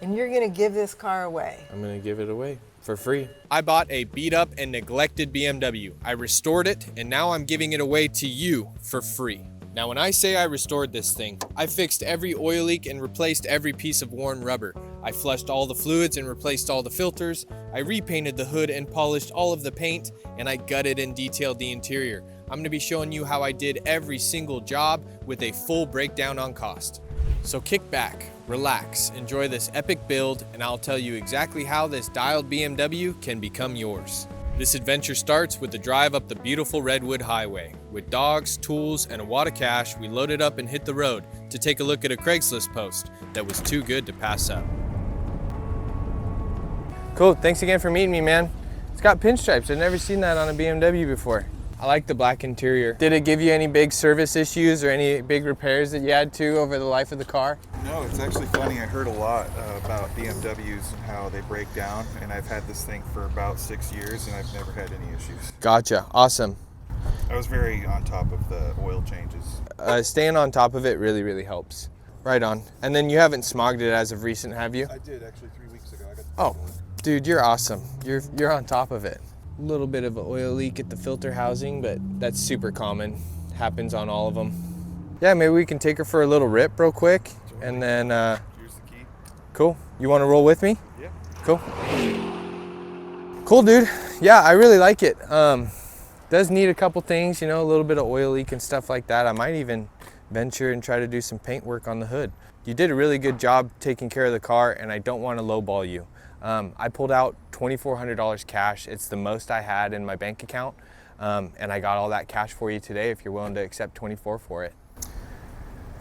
And you're gonna give this car away. I'm gonna give it away for free. I bought a beat up and neglected BMW. I restored it, and now I'm giving it away to you for free. Now when I say I restored this thing, I fixed every oil leak and replaced every piece of worn rubber. I flushed all the fluids and replaced all the filters. I repainted the hood and polished all of the paint, and I gutted and detailed the interior. I'm gonna be showing you how I did every single job with a full breakdown on cost. So kick back, relax, enjoy this epic build, and I'll tell you exactly how this dialed BMW can become yours. This adventure starts with the drive up the beautiful Redwood Highway. With dogs, tools, and a wad of cash, we loaded up and hit the road to take a look at a Craigslist post that was too good to pass up. Cool, thanks again for meeting me, man. It's got pinstripes. I've never seen that on a BMW before. I like the black interior. Did it give you any big service issues or any big repairs that you had to over the life of the car? No, it's actually funny. I heard a lot about BMWs and how they break down, and I've had this thing for about 6 years and I've never had any issues. Gotcha, awesome. I was very on top of the oil changes. Staying on top of it really, really helps. Right on. And then you haven't smogged it as of recent, have you? I did actually 3 weeks ago. Oh, dude, you're awesome. You're on top of it. A little bit of an oil leak at the filter housing, but that's super common. Happens on all of them. Yeah, maybe we can take her for a little rip real quick, and then Here's the key. cool. You want to roll with me? Yeah. Cool. Cool, dude. Yeah, I really like it. Does need a couple things, you know, a little bit of oil leak and stuff like that. I might even venture and try to do some paint work on the hood. You did a really good job taking care of the car, and I don't want to lowball you. I pulled out $2,400 cash. It's the most I had in my bank account, and I got all that cash for you today if you're willing to accept 24 for it.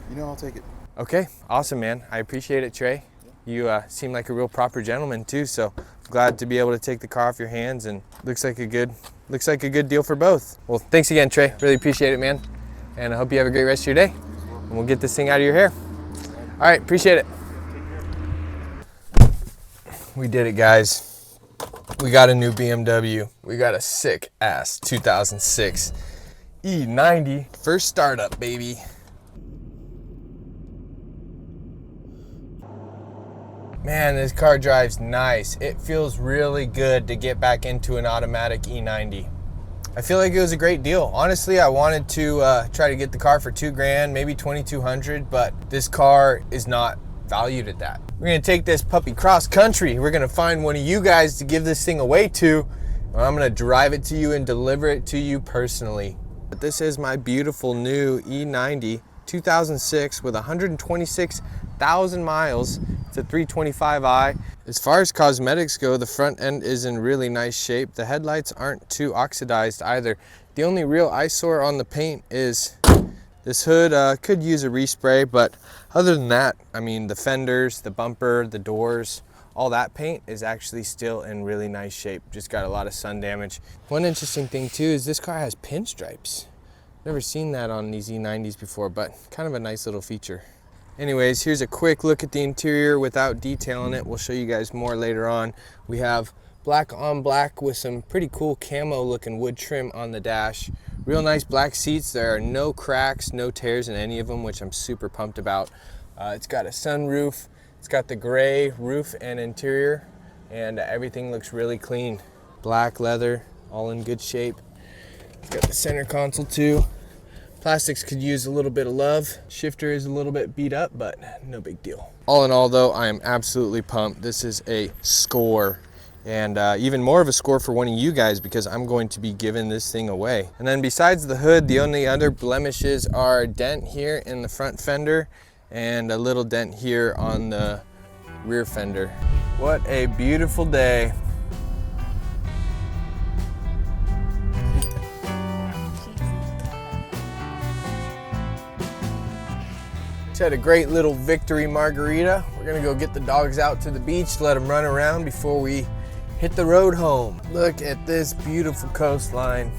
You know, I'll take it. Okay, awesome, man. I appreciate it, Trey. You seem like a real proper gentleman too, so glad to be able to take the car off your hands, and looks like a good deal for both. Well, thanks again, Trey. Really appreciate it, man. And I hope you have a great rest of your day. And we'll get this thing out of your hair. All right, appreciate it. We did it, guys. We got a new BMW. We got a sick ass 2006 E90. First startup, baby. Man, this car drives nice. It feels really good to get back into an automatic E90. I feel like it was a great deal. Honestly, I wanted to try to get the car for $2,000, maybe $2,200, but this car is not valued at that. We're gonna take this puppy cross country. We're gonna find one of you guys to give this thing away to, and I'm gonna drive it to you and deliver it to you personally. But this is my beautiful new E90 2006 with 126,000 miles. It's a 325i. As far as cosmetics go, the front end is in really nice shape. The headlights aren't too oxidized either. The only real eyesore on the paint is this hood. Could use a respray, but other than that, I mean, the fenders, the bumper, the doors, all that paint is actually still in really nice shape. Just got a lot of sun damage. One interesting thing too is this car has pinstripes. Never seen that on these E90s before, but kind of a nice little feature. Anyways, here's a quick look at the interior without detailing it. We'll show you guys more later on. We have black on black with some pretty cool camo looking wood trim on the dash. Real nice black seats. There are no cracks, no tears in any of them, which I'm super pumped about. It's got a sunroof. It's got the gray roof and interior, and everything looks really clean. Black leather, all in good shape. It's got the center console too. Plastics could use a little bit of love. Shifter is a little bit beat up, but no big deal. All in all though, I am absolutely pumped. This is a score, and even more of a score for one of you guys, because I'm going to be giving this thing away. And then besides the hood, the only other blemishes are a dent here in the front fender and a little dent here on the rear fender. What a beautiful day. Just had a great little victory margarita. We're gonna go get the dogs out to the beach, let them run around before we hit the road home. Look at this beautiful coastline.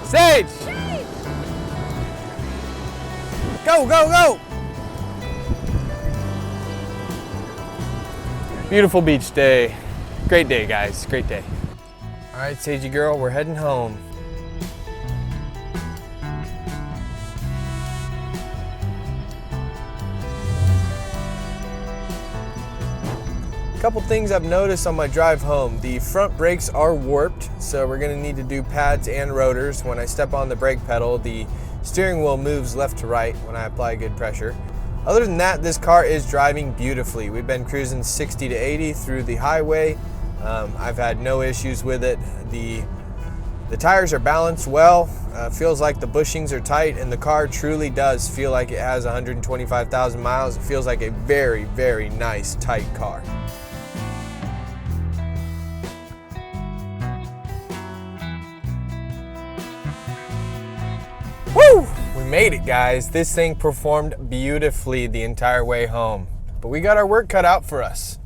Sage! Go, go, go! Beautiful beach day. Great day, guys, great day. All right, Sagey girl, we're heading home. Couple things I've noticed on my drive home. The front brakes are warped, so we're gonna need to do pads and rotors. When I step on the brake pedal, the steering wheel moves left to right when I apply good pressure. Other than that, this car is driving beautifully. We've been cruising 60 to 80 through the highway. I've had no issues with it. The tires are balanced well. Feels like the bushings are tight, and the car truly does feel like it has 125,000 miles. It feels like a very, very nice, tight car. Woo! We made it, guys. This thing performed beautifully the entire way home. But we got our work cut out for us.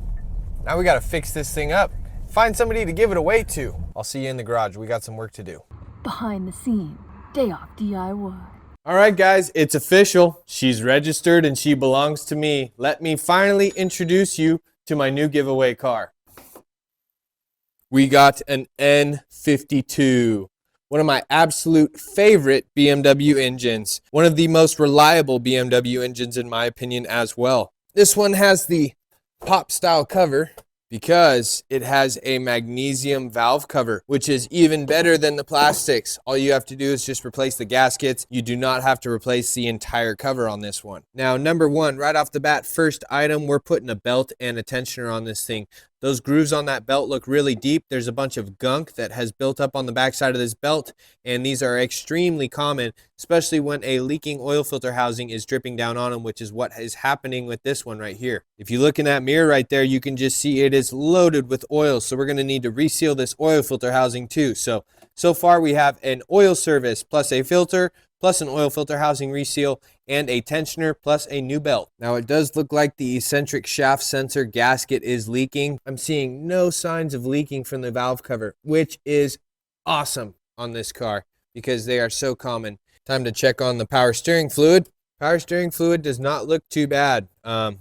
Now we got to fix this thing up. Find somebody to give it away to. I'll see you in the garage. We got some work to do. Behind the scene, day off DIY. All right, guys, it's official. She's registered and she belongs to me. Let me finally introduce you to my new giveaway car. We got an N52. One of my absolute favorite BMW engines. One of the most reliable BMW engines in my opinion as well. This one has the pop style cover because it has a magnesium valve cover, which is even better than the plastics. All you have to do is just replace the gaskets. You do not have to replace the entire cover on this one. Now, number one, right off the bat, first item, we're putting a belt and a tensioner on this thing. Those grooves on that belt look really deep. There's a bunch of gunk that has built up on the backside of this belt, and these are extremely common, especially when a leaking oil filter housing is dripping down on them, which is what is happening with this one right here. If you look in that mirror right there, you can just see it is loaded with oil, so we're going to need to reseal this oil filter housing too. So far we have an oil service plus a filter plus an oil filter housing reseal and a tensioner plus a new belt. Now it does look like the eccentric shaft sensor gasket is leaking. I'm seeing no signs of leaking from the valve cover, which is awesome on this car because they are so common. Time to check on the power steering fluid. Power steering fluid does not look too bad.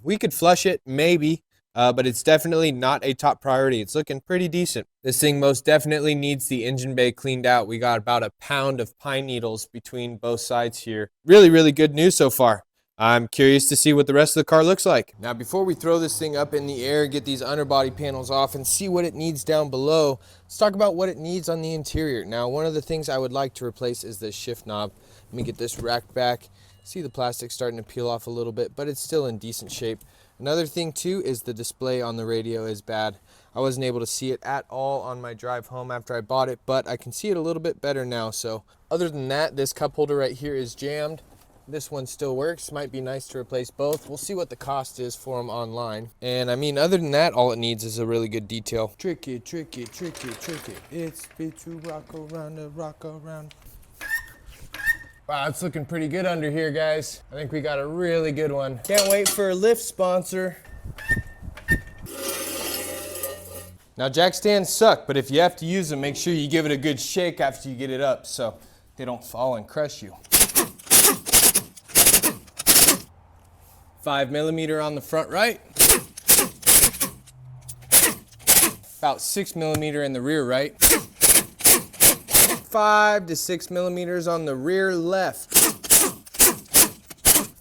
We could flush it maybe, but it's definitely not a top priority. It's looking pretty decent. This thing most definitely needs the engine bay cleaned out. We got about a pound of pine needles between both sides here. Really, really good news so far. I'm curious to see what the rest of the car looks like. Now, before we throw this thing up in the air, get these underbody panels off and see what it needs down below, let's talk about what it needs on the interior. Now, one of the things I would like to replace is this shift knob. Let me get this racked back. See the plastic starting to peel off a little bit, but it's still in decent shape. Another thing too is the display on the radio is bad. I wasn't able to see it at all on my drive home after I bought it, but I can see it a little bit better now. So other than that, this cup holder right here is jammed. This one still works. Might be nice to replace both. We'll see what the cost is for them online. And I mean, other than that, all it needs is a really good detail. Tricky, tricky, tricky, tricky. It's fit to rock around the rock around. Wow, it's looking pretty good under here, guys. I think we got a really good one. Can't wait for a lift sponsor. Now, jack stands suck, but if you have to use them, make sure you give it a good shake after you get it up so they don't fall and crush you. 5mm on the front right. About 6mm in the rear right. 5 to 6mm on the rear left.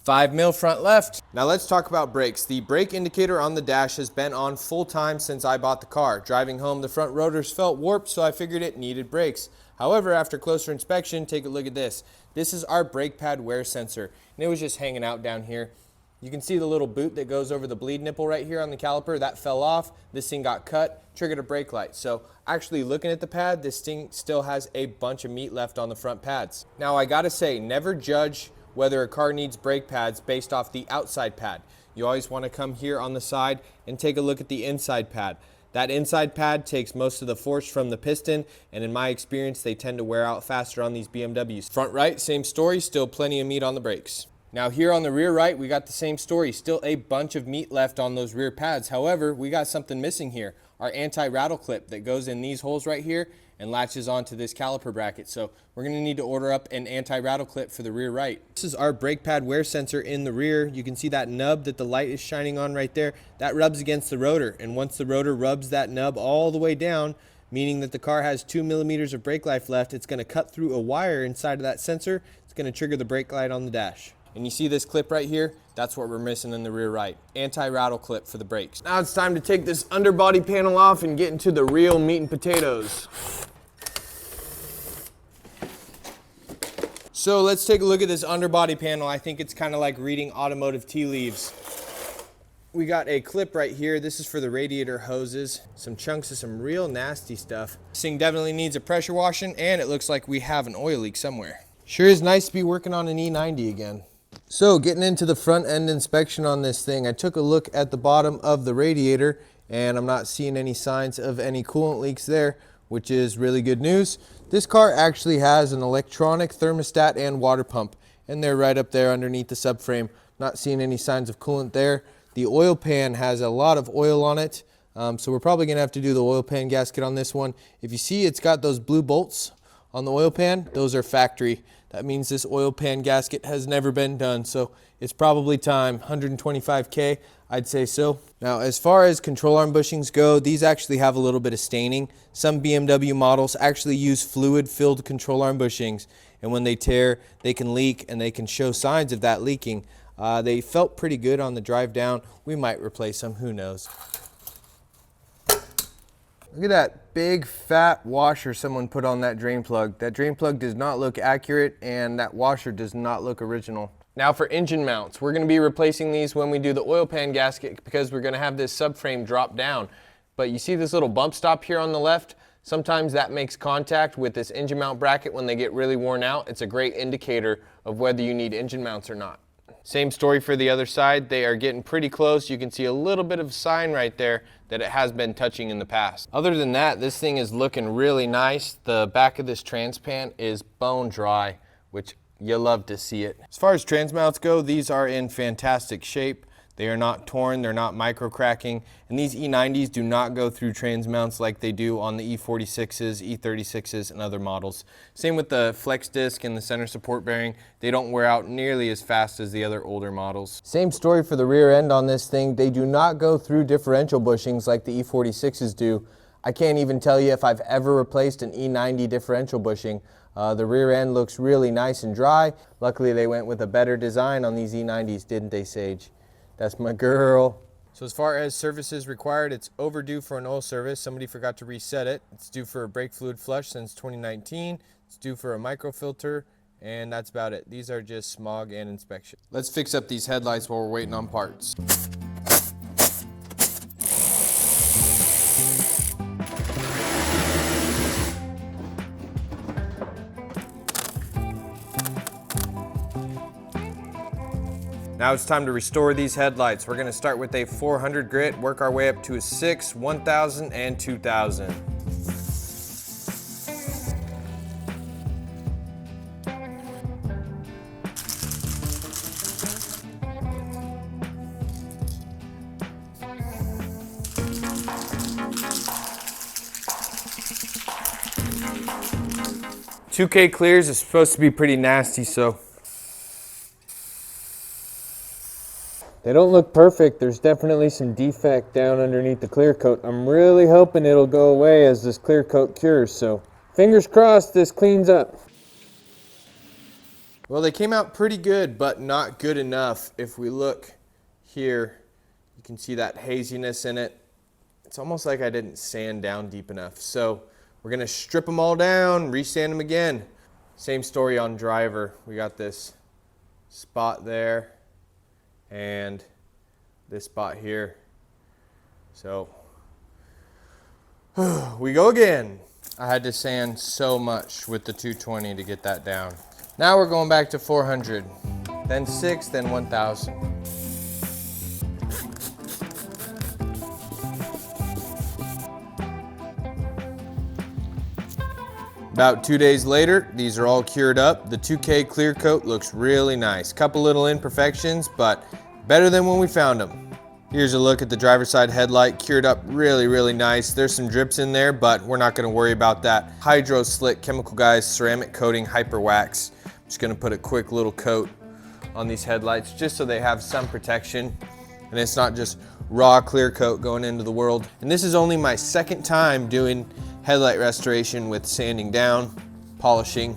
5mm front left. Now let's talk about brakes. The brake indicator on the dash has been on full time since I bought the car. Driving home, the front rotors felt warped, so I figured it needed brakes. However, after closer inspection, take a look at this. This is our brake pad wear sensor, and it was just hanging out down here. You can see the little boot that goes over the bleed nipple right here on the caliper. That fell off. This thing got cut, triggered a brake light. So actually looking at the pad, this thing still has a bunch of meat left on the front pads. Now I gotta say, never judge whether a car needs brake pads based off the outside pad. You always wanna come here on the side and take a look at the inside pad. That inside pad takes most of the force from the piston, and in my experience, they tend to wear out faster on these BMWs. Front right, same story, still plenty of meat on the brakes. Now here on the rear right, we got the same story. Still a bunch of meat left on those rear pads. However, we got something missing here. Our anti-rattle clip that goes in these holes right here and latches onto this caliper bracket. So we're gonna need to order up an anti-rattle clip for the rear right. This is our brake pad wear sensor in the rear. You can see that nub that the light is shining on right there. That rubs against the rotor. And once the rotor rubs that nub all the way down, meaning that the car has 2 millimeters of brake life left, it's gonna cut through a wire inside of that sensor. It's gonna trigger the brake light on the dash. And you see this clip right here? That's what we're missing in the rear right. Anti-rattle clip for the brakes. Now it's time to take this underbody panel off and get into the real meat and potatoes. So let's take a look at this underbody panel. I think it's kind of like reading automotive tea leaves. We got a clip right here. This is for the radiator hoses. Some chunks of some real nasty stuff. This thing definitely needs a pressure washing, and it looks like we have an oil leak somewhere. Sure is nice to be working on an E90 again. So getting into the front end inspection on this thing, I took a look at the bottom of the radiator and I'm not seeing any signs of any coolant leaks there, which is really good news. This car actually has an electronic thermostat and water pump, and they're right up there underneath the subframe. Not seeing any signs of coolant there. The oil pan has a lot of oil on it, so we're probably gonna have to do the oil pan gasket on this one. If you see, it's got those blue bolts on the oil pan. Those are factory. That means this oil pan gasket has never been done, so it's probably time. 125K, I'd say so. Now, as far as control arm bushings go, these actually have a little bit of staining. Some BMW models actually use fluid-filled control arm bushings, and when they tear, they can leak and they can show signs of that leaking. They felt pretty good on the drive down. We might replace them, who knows. Look at that big fat washer someone put on that drain plug. That drain plug does not look accurate, and that washer does not look original. Now for engine mounts, we're gonna be replacing these when we do the oil pan gasket because we're gonna have this subframe drop down. But you see this little bump stop here on the left? Sometimes that makes contact with this engine mount bracket when they get really worn out. It's a great indicator of whether you need engine mounts or not. Same story for the other side. They are getting pretty close. You can see a little bit of sign right there that it has been touching in the past. Other than that, this thing is looking really nice. The back of this trans pan is bone dry, which you love to see it. As far as trans mounts go, these are in fantastic shape. They are not torn, they're not micro cracking, and these E90s do not go through trans mounts like they do on the E46s, E36s, and other models. Same with the flex disc and the center support bearing. They don't wear out nearly as fast as the other older models. Same story for the rear end on this thing. They do not go through differential bushings like the E46s do. I can't even tell you if I've ever replaced an E90 differential bushing. The rear end looks really nice and dry. Luckily they went with a better design on these E90s, didn't they, Sage? That's my girl. So as far as services required, it's overdue for an oil service. Somebody forgot to reset it. It's due for a brake fluid flush since 2019. It's due for a microfilter, and that's about it. These are just smog and inspection. Let's fix up these headlights while we're waiting on parts. Now it's time to restore these headlights. We're gonna start with a 400 grit, work our way up to a 6, 1000, and 2000. $2K clears is supposed to be pretty nasty, so they don't look perfect. There's definitely some defect down underneath the clear coat. I'm really hoping it'll go away as this clear coat cures, so fingers crossed this cleans up. Well, they came out pretty good, but not good enough. If we look here, you can see that haziness in it. It's almost like I didn't sand down deep enough. So we're gonna strip them all down, resand them again. Same story on driver. We got this spot there and this spot here. So we go again. I had to sand so much with the 220 to get that down. Now we're going back to 400, then 6, then 1000. About 2 days later, these are all cured up. The 2K clear coat looks really nice. Couple little imperfections, but better than when we found them. Here's a look at the driver's side headlight, cured up really nice. There's some drips in there, but we're not gonna worry about that. Hydro Slick Chemical Guys ceramic coating hyper wax. I'm just gonna put a quick little coat on these headlights just so they have some protection and it's not just raw clear coat going into the world. And this is only my second time doing headlight restoration with sanding down, polishing,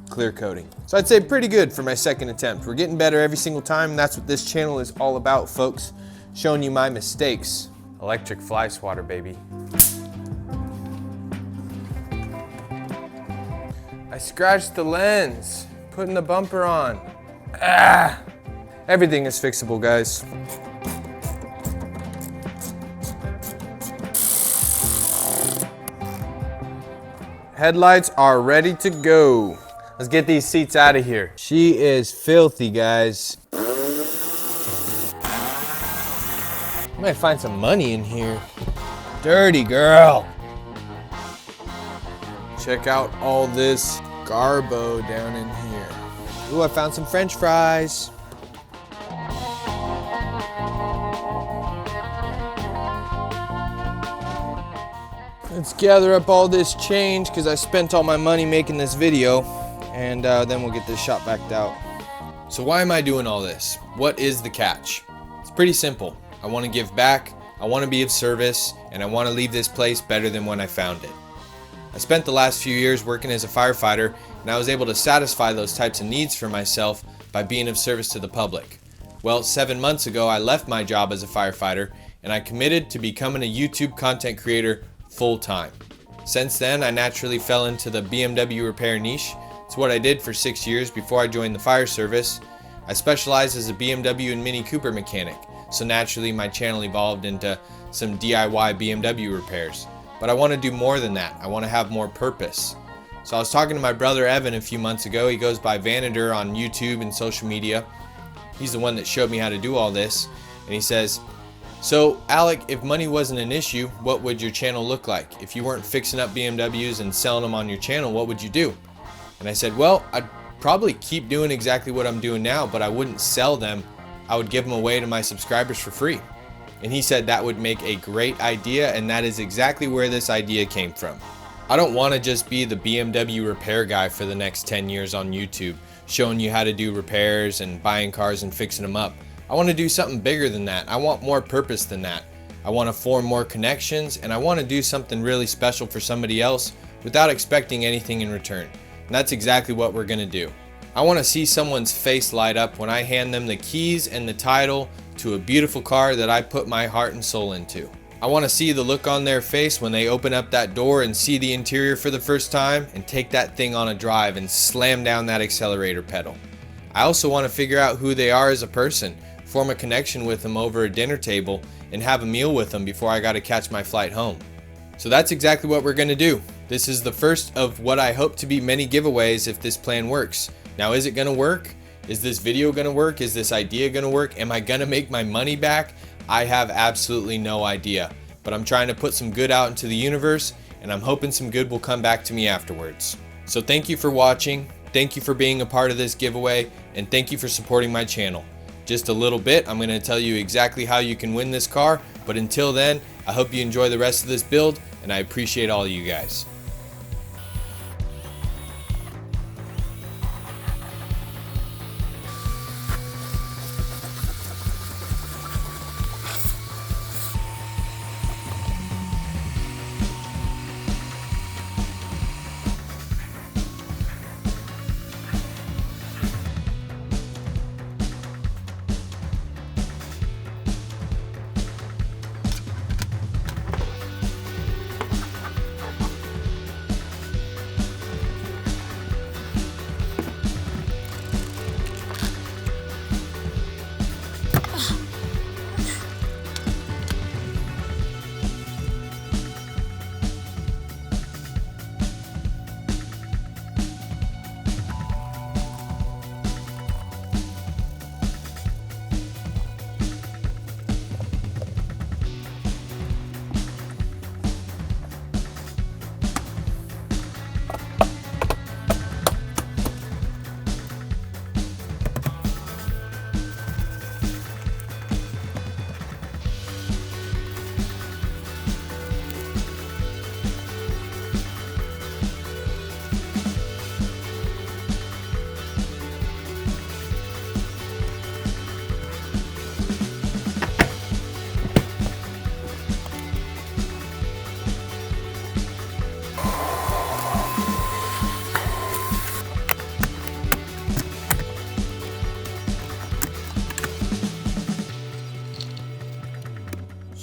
clear coating. So I'd say pretty good for my second attempt. We're getting better every single time, and that's what this channel is all about, folks. Showing you my mistakes. Electric fly swatter, baby. I scratched the lens, putting the bumper on. Ah! Everything is fixable, guys. Headlights are ready to go. Let's get these seats out of here. She is filthy, guys. I might find some money in here. Dirty girl. Check out all this garbo down in here. Ooh, I found some French fries. Let's gather up all this change because I spent all my money making this video, and then we'll get this shop backed out. So why am I doing all this? What is the catch? It's pretty simple. I want to give back, I want to be of service, and I want to leave this place better than when I found it. I spent the last few years working as a firefighter, and I was able to satisfy those types of needs for myself by being of service to the public. Well, 7 months ago, I left my job as a firefighter, and I committed to becoming a YouTube content creator full-time. Since then, I naturally fell into the BMW repair niche. It's what I did for 6 years before I joined the fire service. I specialize as a BMW and Mini Cooper mechanic, so naturally my channel evolved into some DIY BMW repairs. But I want to do more than that. I want to have more purpose. So I was talking to my brother Evan a few months ago. He goes by Vanader on YouTube and social media. He's the one that showed me how to do all this. And he says, "So Alec, if money wasn't an issue, what would your channel look like? If you weren't fixing up BMWs and selling them on your channel, what would you do?" And I said, well, I'd probably keep doing exactly what I'm doing now, but I wouldn't sell them. I would give them away to my subscribers for free. And he said that would make a great idea, and that is exactly where this idea came from. I don't want to just be the BMW repair guy for the next 10 years on YouTube, showing you how to do repairs and buying cars and fixing them up. I want to do something bigger than that. I want more purpose than that. I want to form more connections, and I want to do something really special for somebody else without expecting anything in return. And that's exactly what we're going to do. I want to see someone's face light up when I hand them the keys and the title to a beautiful car that I put my heart and soul into. I want to see the look on their face when they open up that door and see the interior for the first time and take that thing on a drive and slam down that accelerator pedal. I also want to figure out who they are as a person, form a connection with them over a dinner table, and have a meal with them before I got to catch my flight home. So that's exactly what we're going to do. This is the first of what I hope to be many giveaways if this plan works. Now, is it going to work? Is this video going to work? Is this idea going to work? Am I going to make my money back? I have absolutely no idea, but I'm trying to put some good out into the universe, and I'm hoping some good will come back to me afterwards. So thank you for watching. Thank you for being a part of this giveaway, and thank you for supporting my channel. Just a little bit, I'm going to tell you exactly how you can win this car, but until then, I hope you enjoy the rest of this build, and I appreciate all of you guys.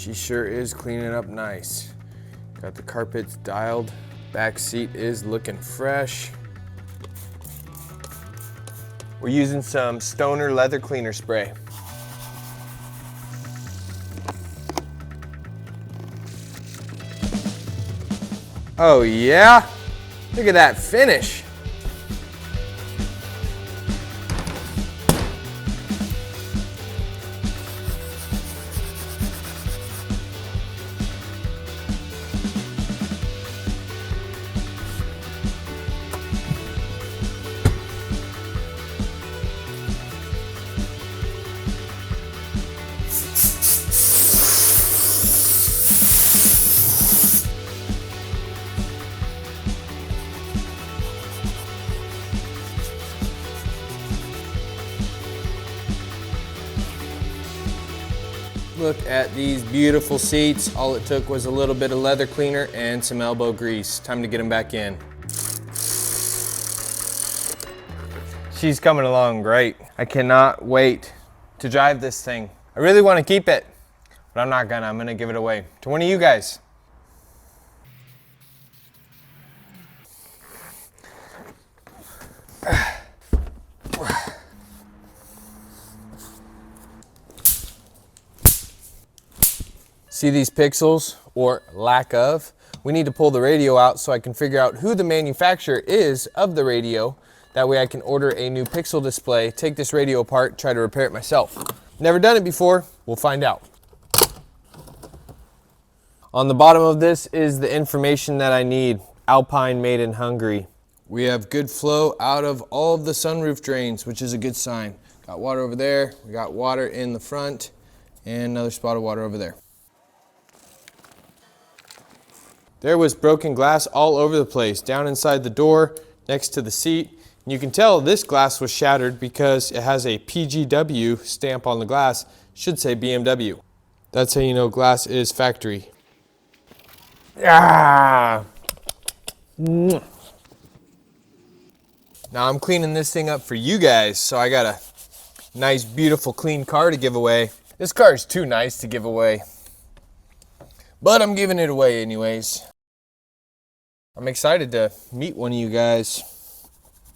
She sure is cleaning up nice. Got the carpets dialed. Back seat is looking fresh. We're using some Stoner leather cleaner spray. Oh yeah? Look at that finish. Look at these beautiful seats. All it took was a little bit of leather cleaner and some elbow grease. Time to get them back in. She's coming along great. I cannot wait to drive this thing. I really want to keep it, but I'm not gonna. I'm gonna give it away to one of you guys. See these pixels, or lack of? We need to pull the radio out so I can figure out who the manufacturer is of the radio. That way I can order a new pixel display, take this radio apart, try to repair it myself. Never done it before, we'll find out. On the bottom of this is the information that I need. Alpine made in Hungary. We have good flow out of all of the sunroof drains, which is a good sign. Got water over there, we got water in the front, and another spot of water over there. There was broken glass all over the place, down inside the door, next to the seat. And you can tell this glass was shattered because it has a PGW stamp on the glass, should say BMW. That's how you know glass is factory. Ah! Now I'm cleaning this thing up for you guys, so I got a nice, beautiful, clean car to give away. This car is too nice to give away, but I'm giving it away anyways. I'm excited to meet one of you guys.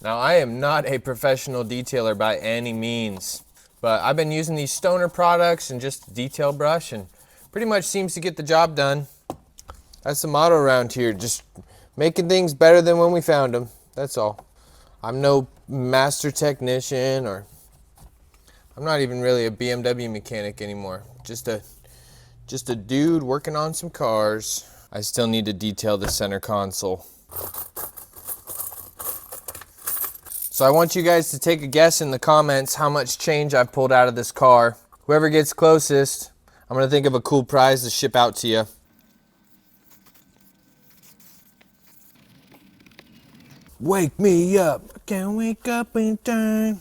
Now, I am not a professional detailer by any means, but I've been using these Stoner products and just a detail brush, and pretty much seems to get the job done. That's the motto around here, just making things better than when we found them. That's all. I'm no master technician, or I'm not even really a BMW mechanic anymore. Just a dude working on some cars. I still need to detail the center console. So I want you guys to take a guess in the comments how much change I've pulled out of this car. Whoever gets closest, I'm gonna think of a cool prize to ship out to you. Wake me up, I can't wake up in time.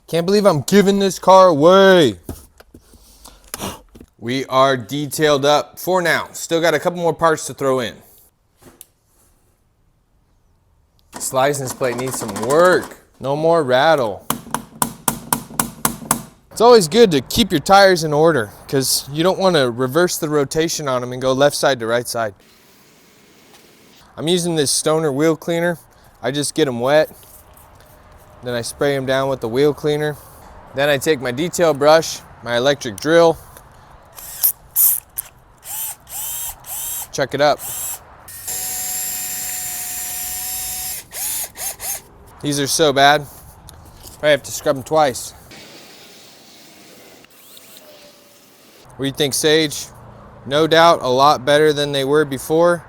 Can't believe I'm giving this car away. We are detailed up for now. Still got a couple more parts to throw in. This license plate needs some work. No more rattle. It's always good to keep your tires in order because you don't want to reverse the rotation on them and go left side to right side. I'm using this Stoner wheel cleaner. I just get them wet. Then I spray them down with the wheel cleaner. Then I take my detail brush, my electric drill, check it up. These are so bad, I have to scrub them twice. What do you think, Sage? No doubt a lot better than they were before.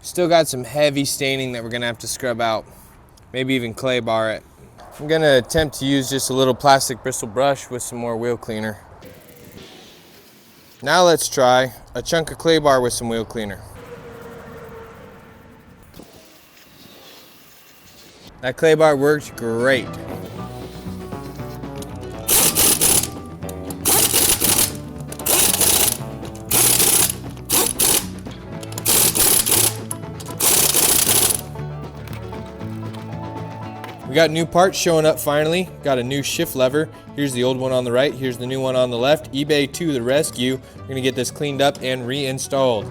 Still got some heavy staining that we're gonna have to scrub out. Maybe even clay bar it. I'm gonna attempt to use just a little plastic bristle brush with some more wheel cleaner. Now let's try a chunk of clay bar with some wheel cleaner. That clay bar worked great. We got new parts showing up finally. Got a new shift lever. Here's the old one on the right. Here's the new one on the left. eBay to the rescue. We're gonna get this cleaned up and reinstalled.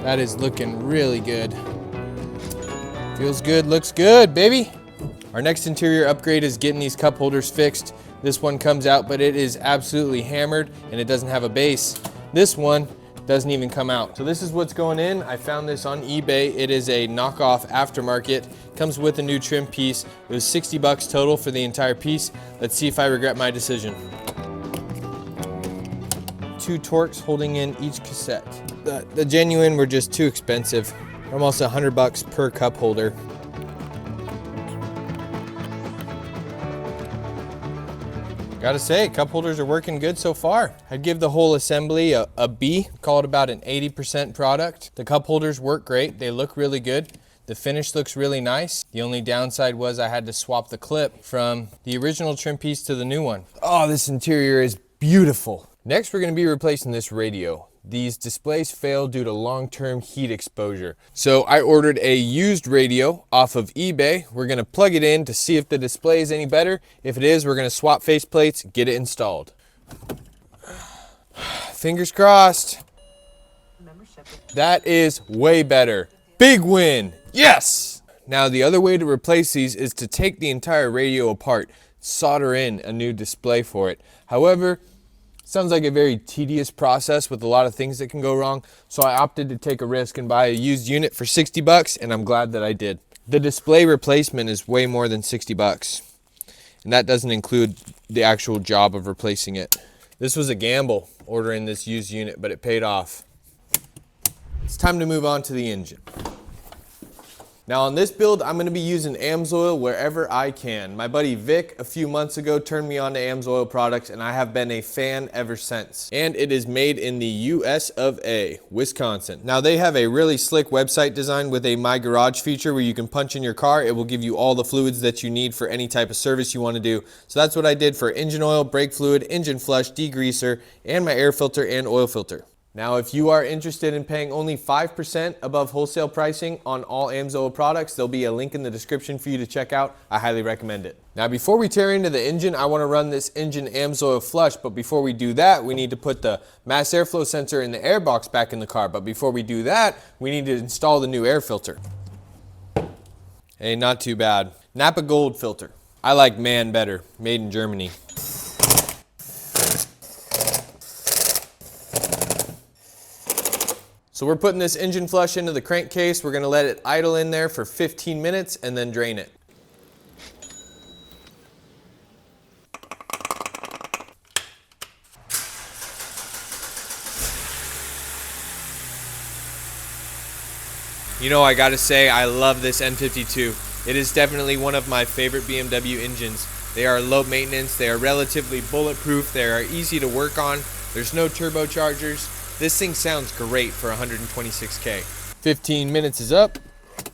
That is looking really good. Feels good, looks good, baby. Our next interior upgrade is getting these cup holders fixed. This one comes out, but it is absolutely hammered and it doesn't have a base. This one doesn't even come out. So this is what's going in. I found this on eBay. It is a knockoff aftermarket. Comes with a new trim piece. It was 60 bucks total for the entire piece. Let's see if I regret my decision. 2 Torx holding in each cassette. The genuine were just too expensive. Almost 100 bucks per cup holder. Gotta say, cup holders are working good so far. I'd give the whole assembly a B, call it about an 80% product. The cup holders work great, they look really good. The finish looks really nice. The only downside was I had to swap the clip from the original trim piece to the new one. Oh, this interior is beautiful. Next, we're gonna be replacing this radio. These displays fail due to long-term heat exposure. So I ordered a used radio off of eBay. We're gonna plug it in to see if the display is any better. If it is, we're gonna swap faceplates, get it installed. Fingers crossed. That is way better. Big win, yes! Now the other way to replace these is to take the entire radio apart, solder in a new display for it. However, sounds like a very tedious process with a lot of things that can go wrong, so I opted to take a risk and buy a used unit for 60 bucks, and I'm glad that I did. The display replacement is way more than 60 bucks, and that doesn't include the actual job of replacing it. This was a gamble, ordering this used unit, but it paid off. It's time to move on to the engine. Now on this build, I'm gonna be using AMSOIL wherever I can. My buddy Vic a few months ago turned me on to AMSOIL products and I have been a fan ever since. And it is made in the US of A, Wisconsin. Now they have a really slick website design with a My Garage feature where you can punch in your car. It will give you all the fluids that you need for any type of service you wanna do. So that's what I did for engine oil, brake fluid, engine flush, degreaser, and my air filter and oil filter. Now, if you are interested in paying only 5% above wholesale pricing on all AMSOIL products, there'll be a link in the description for you to check out. I highly recommend it. Now, before we tear into the engine, I want to run this engine AMSOIL flush, but before we do that, we need to put the mass airflow sensor in the air box back in the car. But before we do that, we need to install the new air filter. Hey, not too bad. Napa Gold filter. I like MAN better, made in Germany. So we're putting this engine flush into the crankcase. We're gonna let it idle in there for 15 minutes and then drain it. You know, I gotta say, I love this N52. It is definitely one of my favorite BMW engines. They are low maintenance, they are relatively bulletproof, they are easy to work on, there's no turbochargers. This thing sounds great for 126K. 15 minutes is up.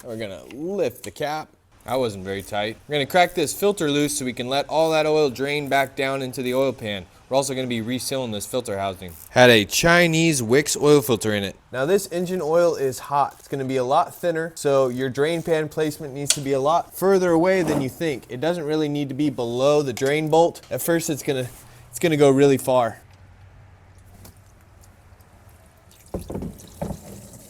We're gonna lift the cap. That wasn't very tight. We're gonna crack this filter loose so we can let all that oil drain back down into the oil pan. We're also gonna be resealing this filter housing. Had a Chinese Wix oil filter in it. Now this engine oil is hot. It's gonna be a lot thinner, so your drain pan placement needs to be a lot further away than you think. It doesn't really need to be below the drain bolt. At first it's gonna go really far.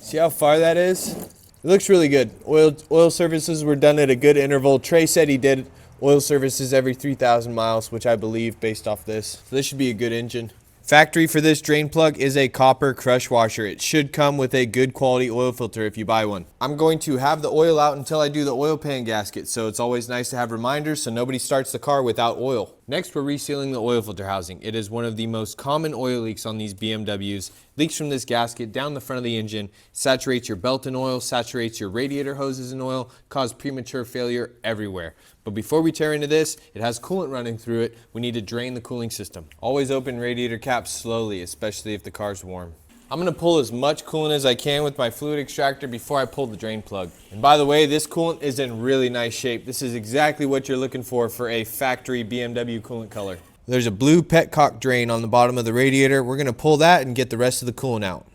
See how far that is? It looks really good. Oil services were done at a good interval. Trey said he did oil services every 3,000 miles, which I believe based off this. So this should be a good engine. Factory for this drain plug is a copper crush washer. It should come with a good quality oil filter if you buy one. I'm going to have the oil out until I do the oil pan gasket, so it's always nice to have reminders so nobody starts the car without oil. Next, we're resealing the oil filter housing. It is one of the most common oil leaks on these BMWs. Leaks from this gasket down the front of the engine, saturates your belt in oil, saturates your radiator hoses in oil, cause premature failure everywhere. But before we tear into this, it has coolant running through it. We need to drain the cooling system. Always open radiator caps slowly, especially if the car's warm. I'm gonna pull as much coolant as I can with my fluid extractor before I pull the drain plug. And by the way, this coolant is in really nice shape. This is exactly what you're looking for a factory BMW coolant color. There's a blue petcock drain on the bottom of the radiator. We're gonna pull that and get the rest of the coolant out.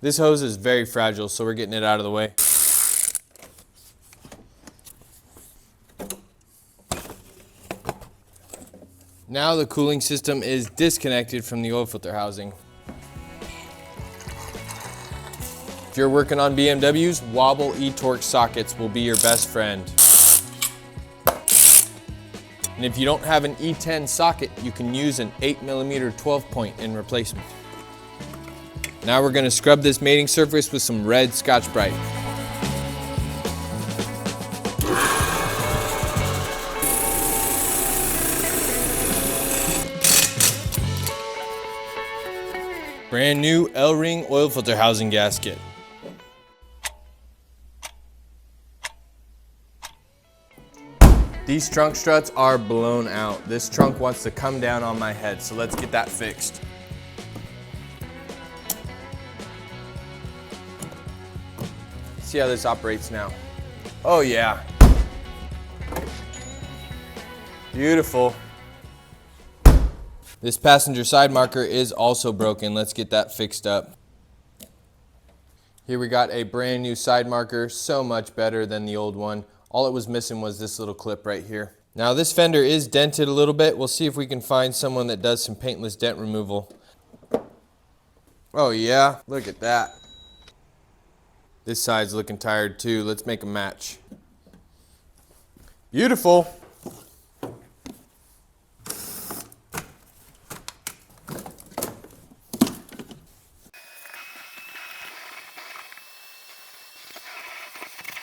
This hose is very fragile, so we're getting it out of the way. Now the cooling system is disconnected from the oil filter housing. If you're working on BMWs, wobble e-torque sockets will be your best friend. And if you don't have an E10 socket, you can use an 8mm 12-point in replacement. Now we're going to scrub this mating surface with some red Scotch-Brite. Brand new L-ring oil filter housing gasket. These trunk struts are blown out. This trunk wants to come down on my head, so let's get that fixed. See how this operates now. Oh yeah. Beautiful. This passenger side marker is also broken. Let's get that fixed up. Here we got a brand new side marker, so much better than the old one. All it was missing was this little clip right here. Now this fender is dented a little bit. We'll see if we can find someone that does some paintless dent removal. Oh yeah, look at that. This side's looking tired too. Let's make a match. Beautiful.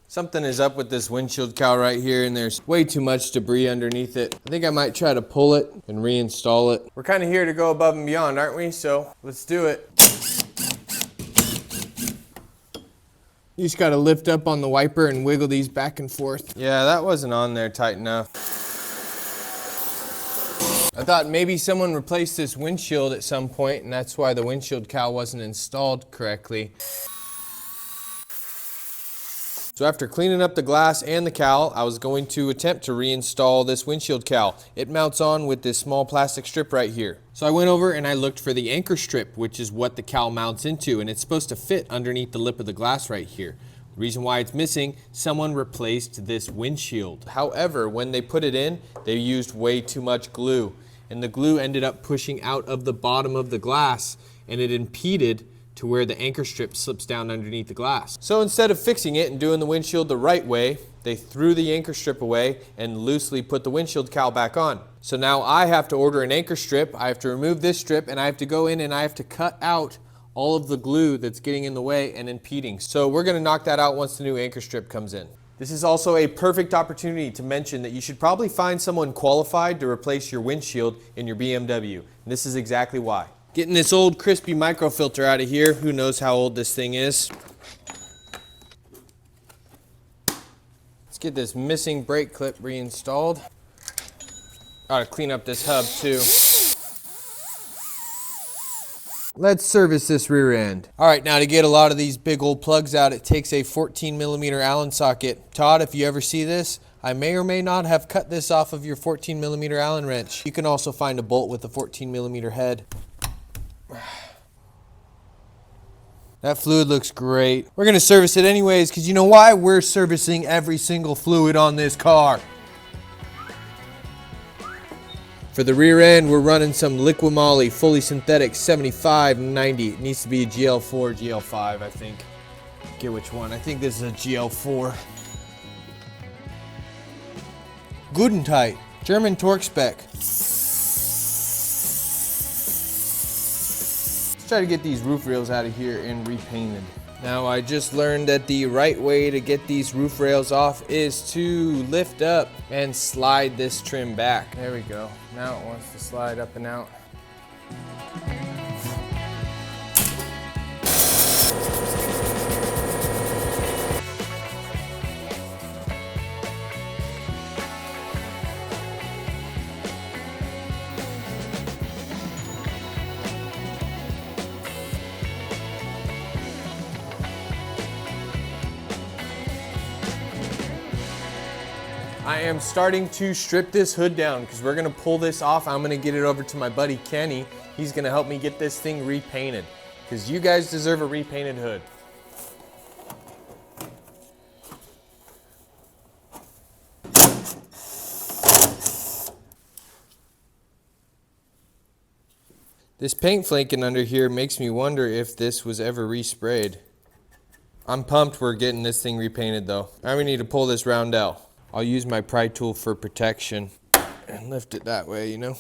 Something is up with this windshield cowl right here, and there's way too much debris underneath it. I think I might try to pull it and reinstall it. We're kind of here to go above and beyond, aren't we? So let's do it. You just got to lift up on the wiper and wiggle these back and forth. Yeah, that wasn't on there tight enough. I thought maybe someone replaced this windshield at some point, and that's why the windshield cowl wasn't installed correctly. So after cleaning up the glass and the cowl, I was going to attempt to reinstall this windshield cowl. It mounts on with this small plastic strip right here. So I went over and I looked for the anchor strip, which is what the cowl mounts into, and it's supposed to fit underneath the lip of the glass right here. The reason why it's missing, someone replaced this windshield. However, when they put it in, they used way too much glue, and the glue ended up pushing out of the bottom of the glass, and it impeded to where the anchor strip slips down underneath the glass. So instead of fixing it and doing the windshield the right way, they threw the anchor strip away and loosely put the windshield cowl back on. So now I have to order an anchor strip, I have to remove this strip, and I have to go in and I have to cut out all of the glue that's getting in the way and impeding. So we're gonna knock that out once the new anchor strip comes in. This is also a perfect opportunity to mention that you should probably find someone qualified to replace your windshield in your BMW. And this is exactly why. Getting this old crispy microfilter out of here. Who knows how old this thing is. Let's get this missing brake clip reinstalled. Gotta clean up this hub too. Let's service this rear end. All right, now to get a lot of these big old plugs out, it takes a 14mm Allen socket. Todd, if you ever see this, I may or may not have cut this off of your 14mm Allen wrench. You can also find a bolt with a 14mm head. That fluid looks great. We're gonna service it anyways, because you know why? We're servicing every single fluid on this car. For the rear end, we're running some Liqui-Moly fully synthetic 75/90. It needs to be a GL4, GL5, I think. Get which one. I think this is a GL4. Good and tight. German torque spec. Let's try to get these roof rails out of here and repainted. Now I just learned that the right way to get these roof rails off is to lift up and slide this trim back. There we go. Now it wants to slide up and out. I am starting to strip this hood down because we're gonna pull this off. I'm gonna get it over to my buddy Kenny. He's gonna help me get this thing repainted. because you guys deserve a repainted hood. This paint flaking under here makes me wonder if this was ever resprayed. I'm pumped we're getting this thing repainted though. Now we need to pull this roundel. I'll use my pry tool for protection and lift it that way, you know.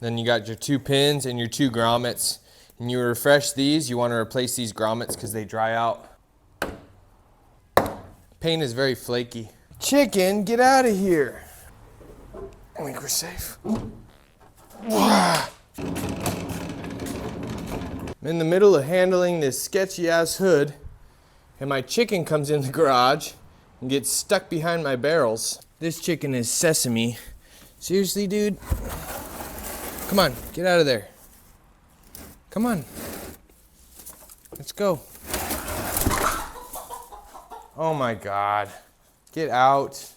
Then you got your 2 pins and your 2 grommets. And you refresh these, you want to replace these grommets because they dry out. Paint is very flaky. Chicken, get out of here. I think we're safe. I'm in the middle of handling this sketchy ass hood, and my chicken comes in the garage and gets stuck behind my barrels. This chicken is sesame. Seriously, dude? Come on, get out of there. Come on. Let's go. Oh my God. Get out.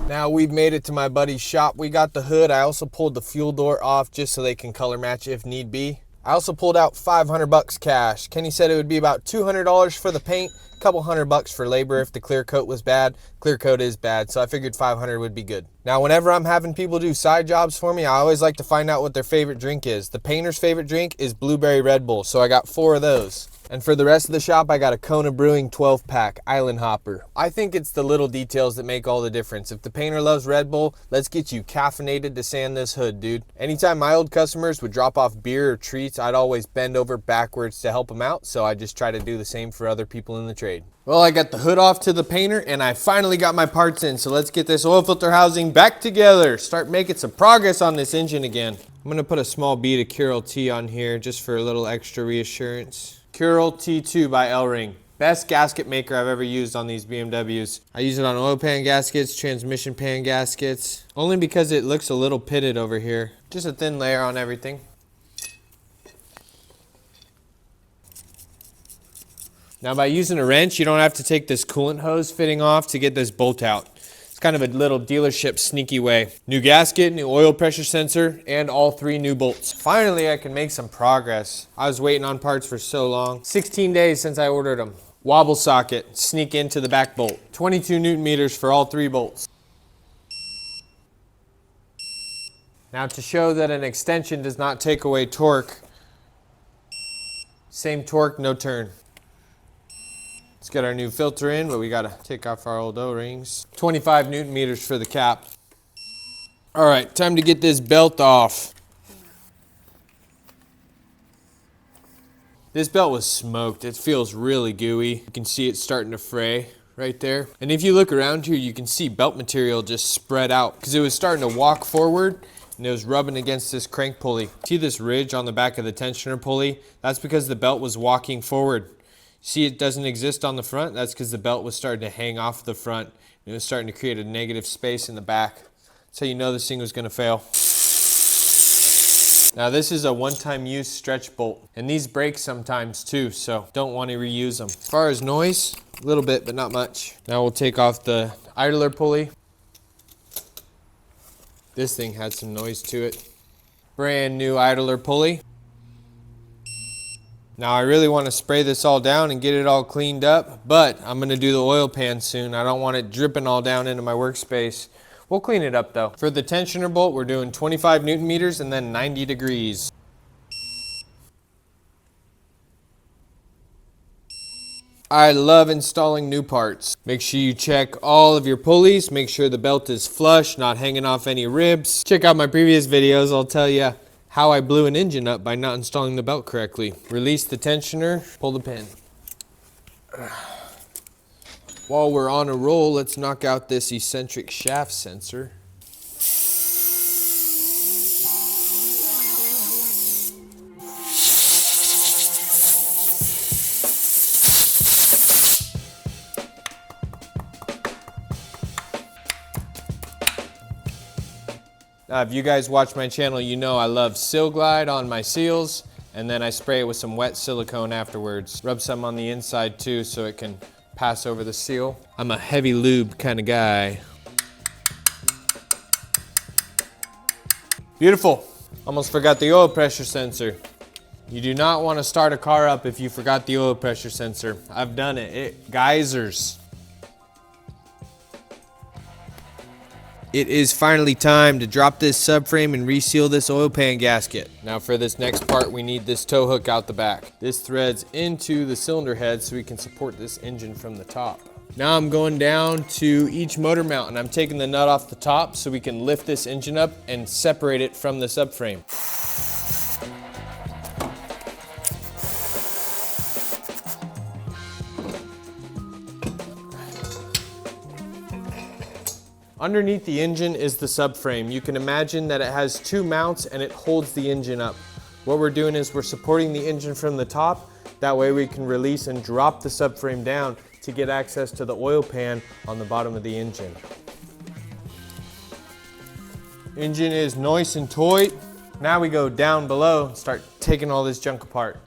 Now we've made it to my buddy's shop. We got the hood. I also pulled the fuel door off just so they can color match if need be. I also pulled out $500 cash. Kenny said it would be about $200 for the paint, a couple $100 for labor if the clear coat was bad. Clear coat is bad, so I figured 500 would be good. Now whenever I'm having people do side jobs for me, I always like to find out what their favorite drink is. The painter's favorite drink is blueberry Red Bull, so I got 4 of those. And for the rest of the shop, I got a Kona Brewing 12-pack Island Hopper. I think it's the little details that make all the difference. If the painter loves Red Bull, let's get you caffeinated to sand this hood, dude. Anytime my old customers would drop off beer or treats, I'd always bend over backwards to help them out, so I just try to do the same for other people in the trade. Well, I got the hood off to the painter, and I finally got my parts in, so let's get this oil filter housing back together. Start making some progress on this engine again. I'm gonna put a small bead of Curel T on here just for a little extra reassurance. Curel T2 by L-Ring. Best gasket maker I've ever used on these BMWs. I use it on oil pan gaskets, transmission pan gaskets, only because it looks a little pitted over here. Just a thin layer on everything. Now by using a wrench, you don't have to take this coolant hose fitting off to get this bolt out. It's kind of a little dealership sneaky way. New gasket, new oil pressure sensor, and all 3 new bolts. Finally, I can make some progress. I was waiting on parts for so long. 16 days since I ordered them. Wobble socket, sneak into the back bolt. 22 Newton meters for all 3 bolts. Now to show that an extension does not take away torque, same torque, no turn. Let's get our new filter in, but we gotta take off our old O-rings. 25 Newton meters for the cap. All right, time to get this belt off. This belt was smoked. It feels really gooey. You can see it starting to fray right there. And if you look around here, you can see belt material just spread out because it was starting to walk forward and it was rubbing against this crank pulley. See this ridge on the back of the tensioner pulley? That's because the belt was walking forward. See, it doesn't exist on the front. That's because the belt was starting to hang off the front. And it was starting to create a negative space in the back. That's how you know this thing was going to fail. Now this is a one-time use stretch bolt. And these break sometimes too, so don't want to reuse them. As far as noise, a little bit, but not much. Now we'll take off the idler pulley. This thing had some noise to it. Brand new idler pulley. Now I really want to spray this all down and get it all cleaned up, but I'm going to do the oil pan soon. I don't want it dripping all down into my workspace. We'll clean it up though. For the tensioner bolt, we're doing 25 Newton meters and then 90 degrees. I love installing new parts. Make sure you check all of your pulleys. Make sure the belt is flush, not hanging off any ribs. Check out my previous videos. I'll tell you how I blew an engine up by not installing the belt correctly. Release the tensioner, pull the pin. While we're on a roll, let's knock out this eccentric shaft sensor. If you guys watch my channel, you know I love Seal Glide on my seals, and then I spray it with some wet silicone afterwards. Rub some on the inside too so it can pass over the seal. I'm a heavy lube kind of guy. Beautiful. Almost forgot the oil pressure sensor. You do not want to start a car up if you forgot the oil pressure sensor. I've done it. It geysers. It is finally time to drop this subframe and reseal this oil pan gasket. Now for this next part, we need this tow hook out the back. This threads into the cylinder head so we can support this engine from the top. Now I'm going down to each motor mount and I'm taking the nut off the top so we can lift this engine up and separate it from the subframe. Underneath the engine is the subframe. You can imagine that it has two mounts and it holds the engine up. What we're doing is we're supporting the engine from the top. That way we can release and drop the subframe down to get access to the oil pan on the bottom of the engine. Engine is nice and taut. Now we go down below and start taking all this junk apart.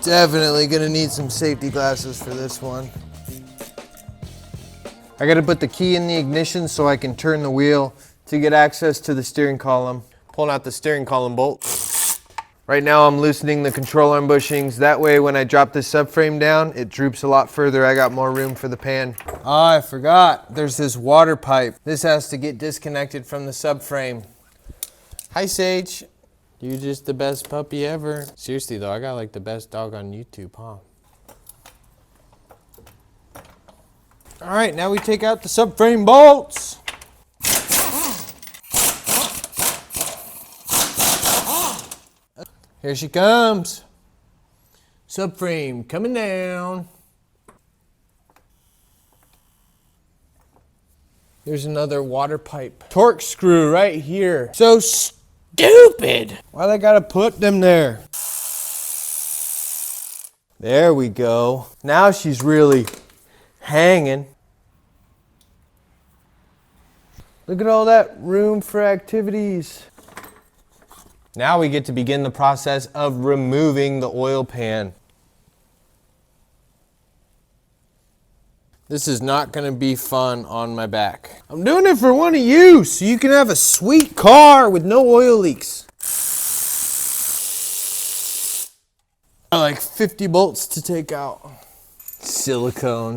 Definitely gonna need some safety glasses for this one. I gotta put the key in the ignition so I can turn the wheel to get access to the steering column. Pulling out the steering column bolt. Right now I'm loosening the control arm bushings. That way when I drop this subframe down, it droops a lot further. I got more room for the pan. Oh, I forgot. There's this water pipe. This has to get disconnected from the subframe. Hi, Sage. You're just the best puppy ever. Seriously though, I got like the best dog on YouTube, huh? All right, now we take out the subframe bolts. Here she comes. Subframe coming down. There's another water pipe. Torque screw right here. So stupid. Why they gotta put them there? There we go. Now she's really hanging. Look at all that room for activities. Now we get to begin the process of removing the oil pan. This is not gonna be fun on my back. I'm doing it for one of you, so you can have a sweet car with no oil leaks. I like 50 bolts to take out. Silicone.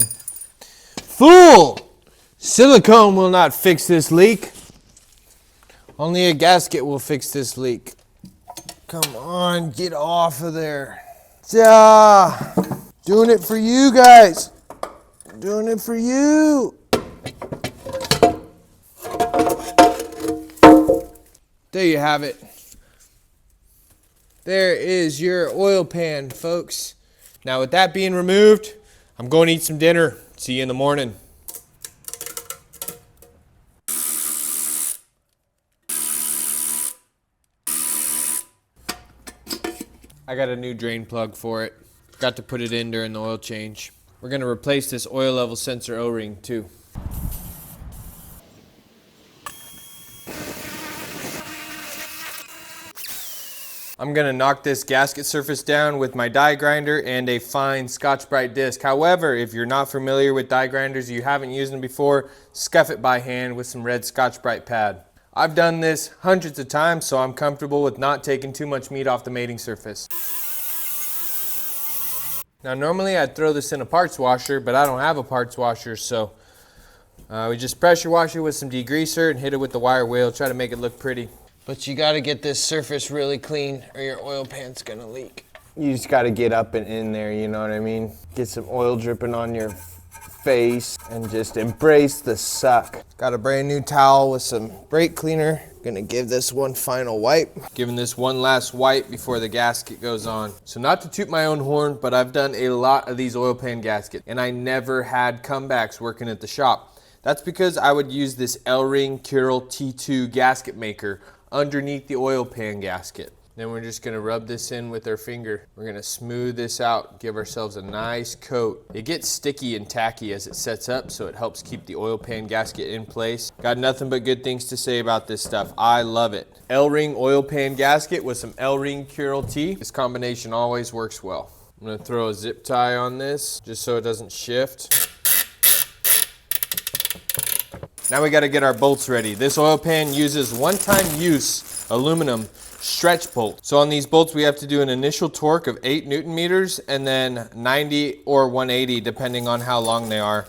Fool! Silicone will not fix this leak. Only a gasket will fix this leak. Come on, get off of there. Yeah, doing it for you guys. Doing it for you. There you have it. There is your oil pan, folks. Now with that being removed, I'm going to eat some dinner. See you in the morning. I got a new drain plug for it. Forgot to put it in during the oil change. We're going to replace this oil level sensor O-ring too. I'm going to knock this gasket surface down with my die grinder and a fine Scotch-Brite disc. However, if you're not familiar with die grinders, you haven't used them before, scuff it by hand with some red Scotch-Brite pad. I've done this hundreds of times, so I'm comfortable with not taking too much meat off the mating surface. Now normally I'd throw this in a parts washer, but I don't have a parts washer, so we just pressure wash it with some degreaser and hit it with the wire wheel, try to make it look pretty. But you gotta get this surface really clean or your oil pan's gonna leak. You just gotta get up and in there, you know what I mean? Get some oil dripping on your face and just embrace the suck. Got a brand new towel with some brake cleaner. Gonna give this one final wipe. Giving this one last wipe before the gasket goes on. So not to toot my own horn, but I've done a lot of these oil pan gaskets and I never had comebacks working at the shop. That's because I would use this L-Ring Curel T2 gasket maker underneath the oil pan gasket. Then we're just gonna rub this in with our finger. We're gonna smooth this out, give ourselves a nice coat. It gets sticky and tacky as it sets up, so it helps keep the oil pan gasket in place. Got nothing but good things to say about this stuff. I love it. L-ring oil pan gasket with some L-ring Curel T. This combination always works well. I'm gonna throw a zip tie on this just so it doesn't shift. Now we gotta get our bolts ready. This oil pan uses one-time use aluminum stretch bolt. So on these bolts we have to do an initial torque of 8 Newton meters and then 90 or 180 depending on how long they are.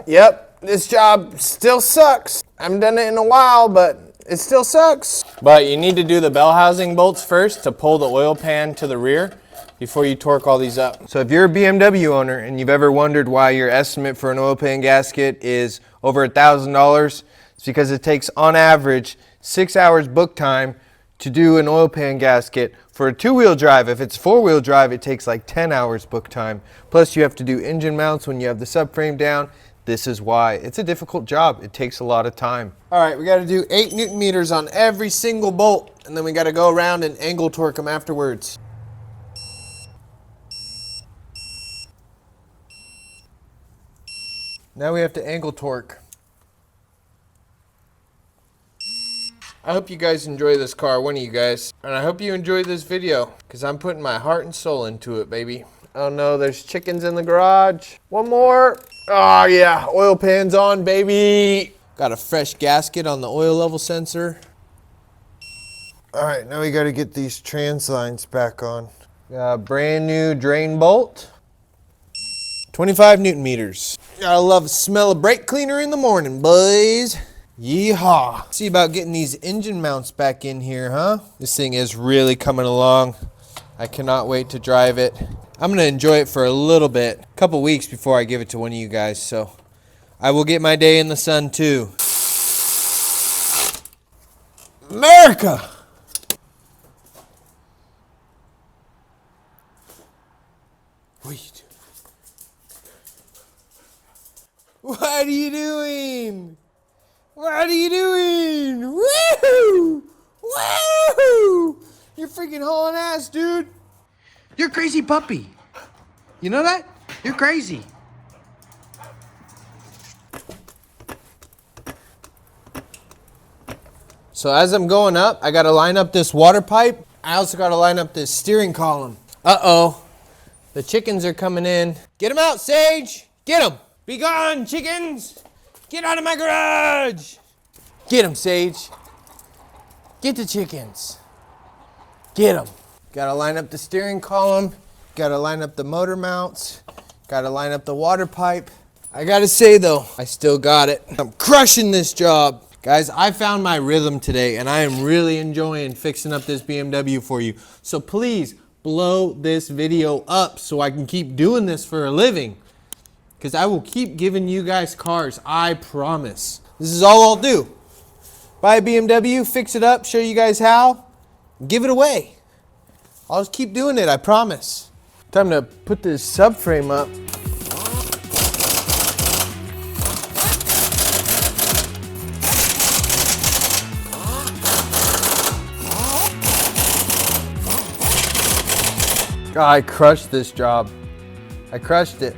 Yep, this job still sucks. I haven't done it in a while, but it still sucks. But you need to do the bell housing bolts first to pull the oil pan to the rear before you torque all these up. So if you're a BMW owner and you've ever wondered why your estimate for an oil pan gasket is over $1,000, it's because it takes on average 6 hours book time to do an oil pan gasket. For a 2-wheel drive, if it's 4-wheel drive, it takes like 10 hours book time. Plus you have to do engine mounts when you have the subframe down. This is why. It's a difficult job. It takes a lot of time. All right, we gotta do 8 Newton meters on every single bolt, and then we gotta go around and angle torque them afterwards. Now we have to angle torque. I hope you guys enjoy this car, one of you guys. And I hope you enjoy this video, because I'm putting my heart and soul into it, baby. Oh no, there's chickens in the garage. One more. Oh yeah, oil pan's on, baby. Got a fresh gasket on the oil level sensor. All right, now we gotta get these trans lines back on. Got a brand new drain bolt. 25 Newton meters. Gotta love the smell of brake cleaner in the morning, boys. Yeehaw. See about getting these engine mounts back in here, huh? This thing is really coming along. I cannot wait to drive it. I'm gonna enjoy it for a little bit, a couple weeks before I give it to one of you guys, so I will get my day in the sun too. America! What are you doing? What are you doing? What are you doing? Woo! Woo! You're freaking hauling ass, dude. You're a crazy puppy. You know that? You're crazy. So as I'm going up, I gotta line up this water pipe. I also gotta line up this steering column. Uh-oh. The chickens are coming in. Get them out, Sage! Get them! Be gone, chickens! Get out of my garage! Get them, Sage. Get the chickens. Get them. Gotta line up the steering column. Gotta line up the motor mounts. Gotta line up the water pipe. I gotta say though, I still got it. I'm crushing this job. Guys, I found my rhythm today and I am really enjoying fixing up this BMW for you. So please blow this video up so I can keep doing this for a living. Because I will keep giving you guys cars, I promise. This is all I'll do. Buy a BMW, fix it up, show you guys how, give it away. I'll just keep doing it, I promise. Time to put this subframe up. God, I crushed this job. I crushed it.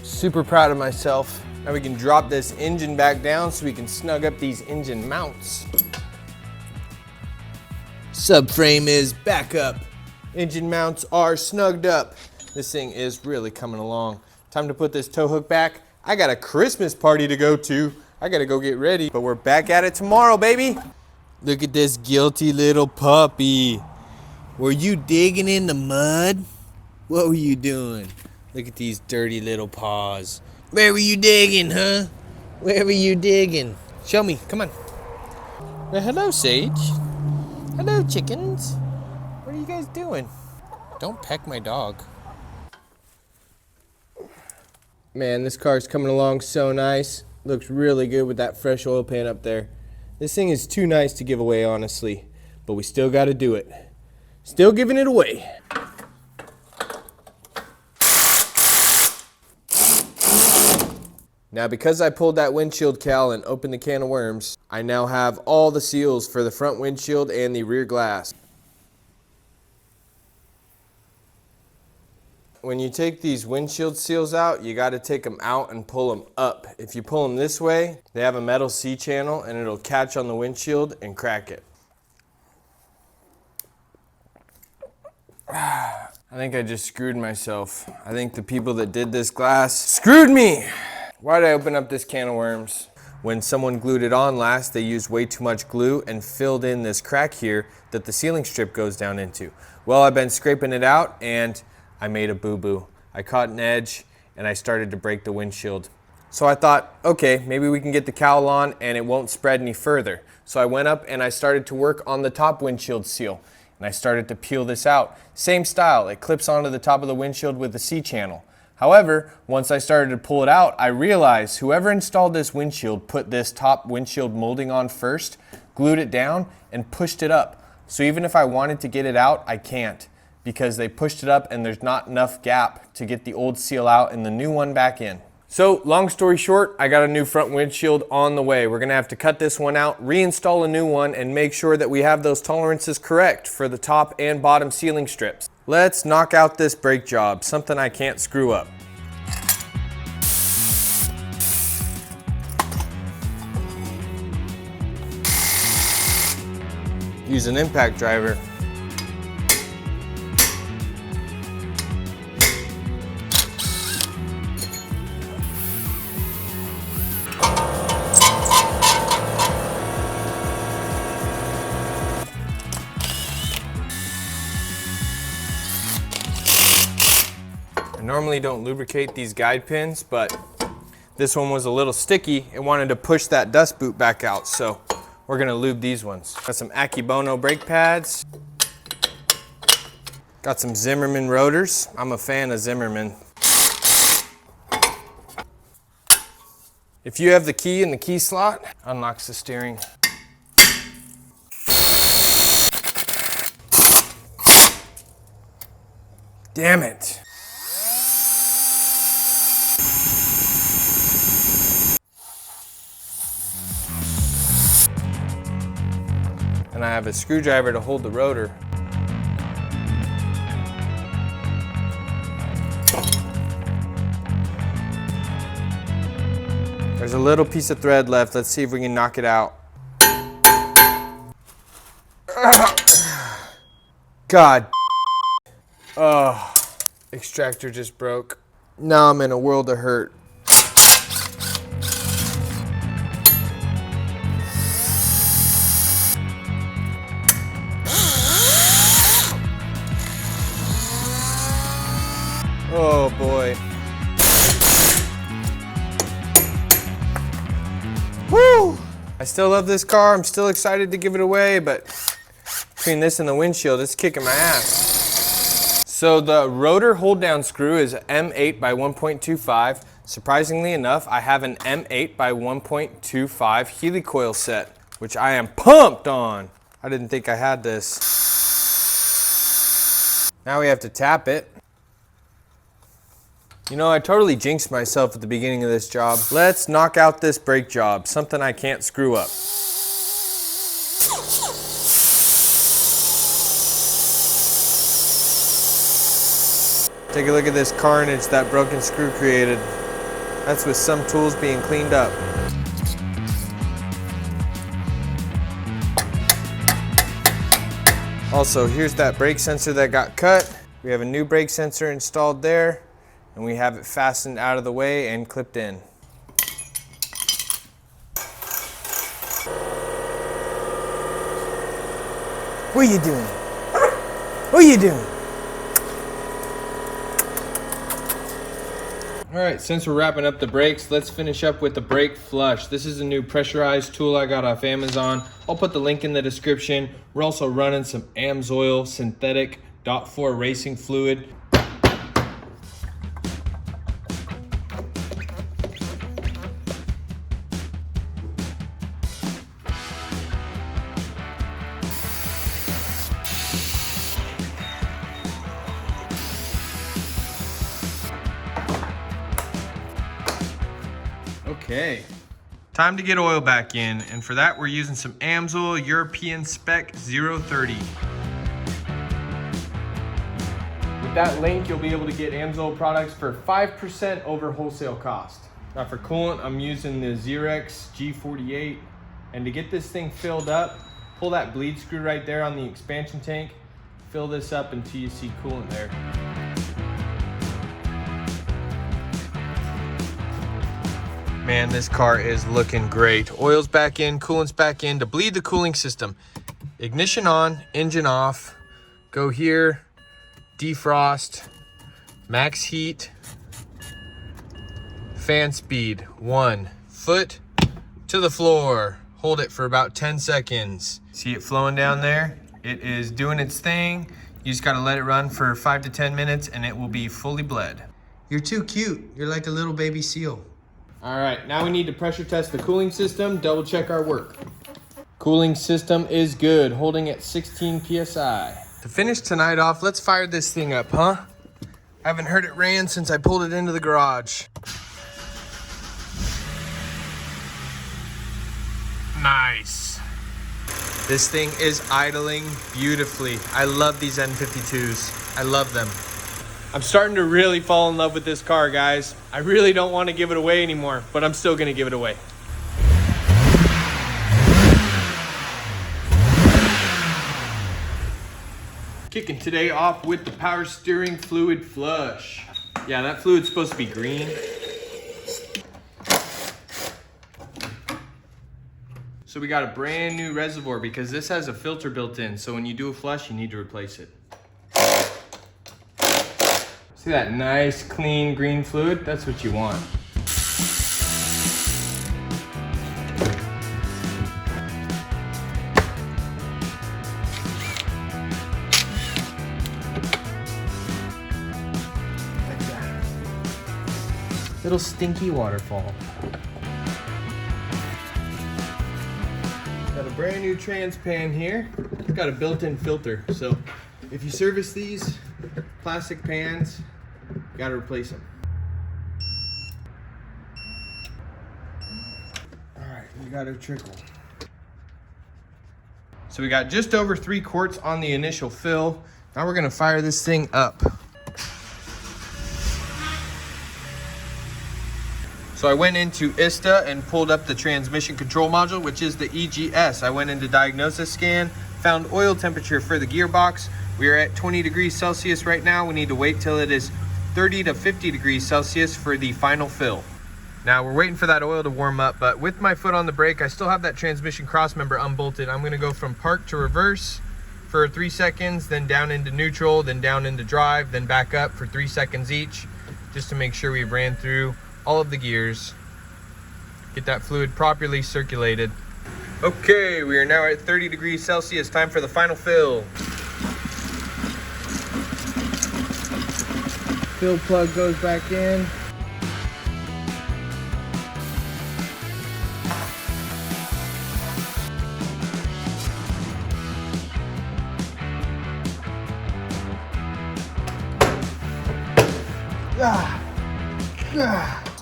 Super proud of myself. Now we can drop this engine back down so we can snug up these engine mounts. Subframe is back up. Engine mounts are snugged up. This thing is really coming along. Time to put this tow hook back. I got a Christmas party to go to. I gotta go get ready, but we're back at it tomorrow, baby. Look at this guilty little puppy. Were you digging in the mud? What were you doing? Look at these dirty little paws. Where were you digging, huh? Where were you digging? Show me, come on. Well, hello, Sage. Hello, chickens. What are you guys doing? Don't peck my dog. Man, this car's coming along so nice. Looks really good with that fresh oil pan up there. This thing is too nice to give away, honestly. But we still gotta do it. Still giving it away. Now because I pulled that windshield cal and opened the can of worms, I now have all the seals for the front windshield and the rear glass. When you take these windshield seals out, you got to take them out and pull them up. If you pull them this way, they have a metal C-channel and it'll catch on the windshield and crack it. I think I just screwed myself. I think the people that did this glass screwed me. Why did I open up this can of worms? When someone glued it on last, they used way too much glue and filled in this crack here that the sealing strip goes down into. Well, I've been scraping it out and I made a boo-boo. I caught an edge and I started to break the windshield. So I thought, okay, maybe we can get the cowl on and it won't spread any further. So I went up and I started to work on the top windshield seal. And I started to peel this out. Same style, it clips onto the top of the windshield with the C-channel. However, once I started to pull it out, I realized whoever installed this windshield put this top windshield molding on first, glued it down, and pushed it up. So even if I wanted to get it out, I can't, because they pushed it up and there's not enough gap to get the old seal out and the new one back in. So long story short, I got a new front windshield on the way. We're gonna have to cut this one out, reinstall a new one, and make sure that we have those tolerances correct for the top and bottom sealing strips. Let's knock out this brake job, something I can't screw up. Use an impact driver. I normally don't lubricate these guide pins, but this one was a little sticky and wanted to push that dust boot back out, so we're gonna lube these ones. Got some Akibono brake pads. Got some Zimmerman rotors. I'm a fan of Zimmerman. If you have the key in the key slot, unlocks the steering. Damn it. And I have a screwdriver to hold the rotor. There's a little piece of thread left. Let's see if we can knock it out. God. Oh, extractor just broke. Now I'm in a world of hurt. Oh boy. Woo! I still love this car. I'm still excited to give it away, but between this and the windshield, it's kicking my ass. So the rotor hold down screw is M8 by 1.25. Surprisingly enough, I have an M8 by 1.25 helicoil set, which I am pumped on. I didn't think I had this. Now we have to tap it. You know, I totally jinxed myself at the beginning of this job. Let's knock out this brake job, something I can't screw up. Take a look at this carnage that broken screw created. That's with some tools being cleaned up. Also, here's that brake sensor that got cut. We have a new brake sensor installed there, and we have it fastened out of the way and clipped in. What are you doing? What are you doing? All right, since we're wrapping up the brakes, let's finish up with the brake flush. This is a new pressurized tool I got off Amazon. I'll put the link in the description. We're also running some AMSOIL synthetic .4 racing fluid. Okay. Time to get oil back in, and for that we're using some Amsoil European Spec 030. With that link, you'll be able to get Amsoil products for 5% over wholesale cost. Now for coolant, I'm using the Xerox G48, and to get this thing filled up, pull that bleed screw right there on the expansion tank, fill this up until you see coolant there. Man, this car is looking great. Oil's back in, coolant's back in. To bleed the cooling system, ignition on, engine off, go here, defrost, max heat, fan speed, 1 foot to the floor. Hold it for about 10 seconds. See it flowing down there? It is doing its thing. You just gotta let it run for 5 to 10 minutes and it will be fully bled. You're too cute. You're like a little baby seal. All right, now we need to pressure test the cooling system, double check our work. Cooling system is good, holding at 16 PSI. To finish tonight off, let's fire this thing up, huh? I haven't heard it ran since I pulled it into the garage. Nice. This thing is idling beautifully. I love these N52s. I love them. I'm starting to really fall in love with this car, guys. I really don't want to give it away anymore, but I'm still gonna give it away. Kicking today off with the power steering fluid flush. Yeah, that fluid's supposed to be green. So we got a brand new reservoir because this has a filter built in. So when you do a flush, you need to replace it. See that nice, clean, green fluid? That's what you want. Like that. Little stinky waterfall. Got a brand new trans pan here. Got a built-in filter. So if you service these plastic pans, gotta replace them. All right, we got a trickle. So we got just over 3 quarts on the initial fill. Now we're gonna fire this thing up. So I went into ISTA and pulled up the transmission control module, which is the EGS. I went into diagnosis scan, found oil temperature for the gearbox. We are at 20 degrees Celsius right now. We need to wait till it is 30 to 50 degrees Celsius for the final fill. Now we're waiting for that oil to warm up, but with my foot on the brake, I still have that transmission crossmember unbolted. I'm gonna go from park to reverse for 3 seconds, then down into neutral, then down into drive, then back up for 3 seconds each, just to make sure we ran through all of the gears. Get that fluid properly circulated. Okay, we are now at 30 degrees Celsius. Time for the final fill. Fill plug goes back in.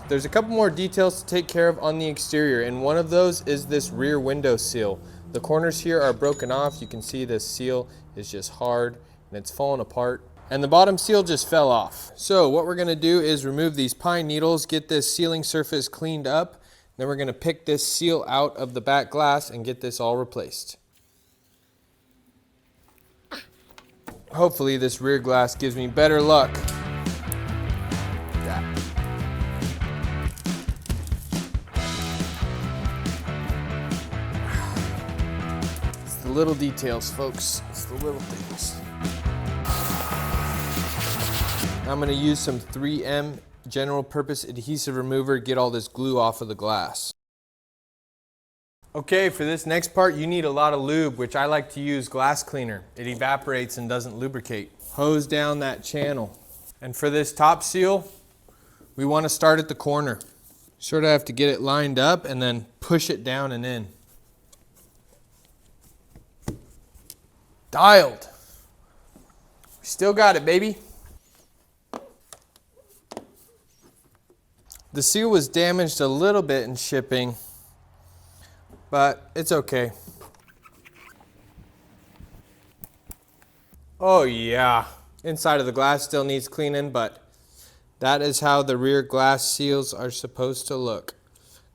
There's a couple more details to take care of on the exterior, and one of those is this rear window seal. The corners here are broken off. You can see this seal is just hard and it's falling apart. And the bottom seal just fell off. So what we're gonna do is remove these pine needles, get this sealing surface cleaned up, then we're gonna pick this seal out of the back glass and get this all replaced. Hopefully this rear glass gives me better luck. It's the little details, folks. It's the little things. I'm gonna use some 3M general purpose adhesive remover, get all this glue off of the glass. Okay, for this next part, you need a lot of lube, which I like to use glass cleaner. It evaporates and doesn't lubricate. Hose down that channel. And for this top seal, we wanna start at the corner. Sort of have to get it lined up and then push it down and in. Dialed. We still got it, baby. The seal was damaged a little bit in shipping, but it's okay. Oh yeah, inside of the glass still needs cleaning, but that is how the rear glass seals are supposed to look.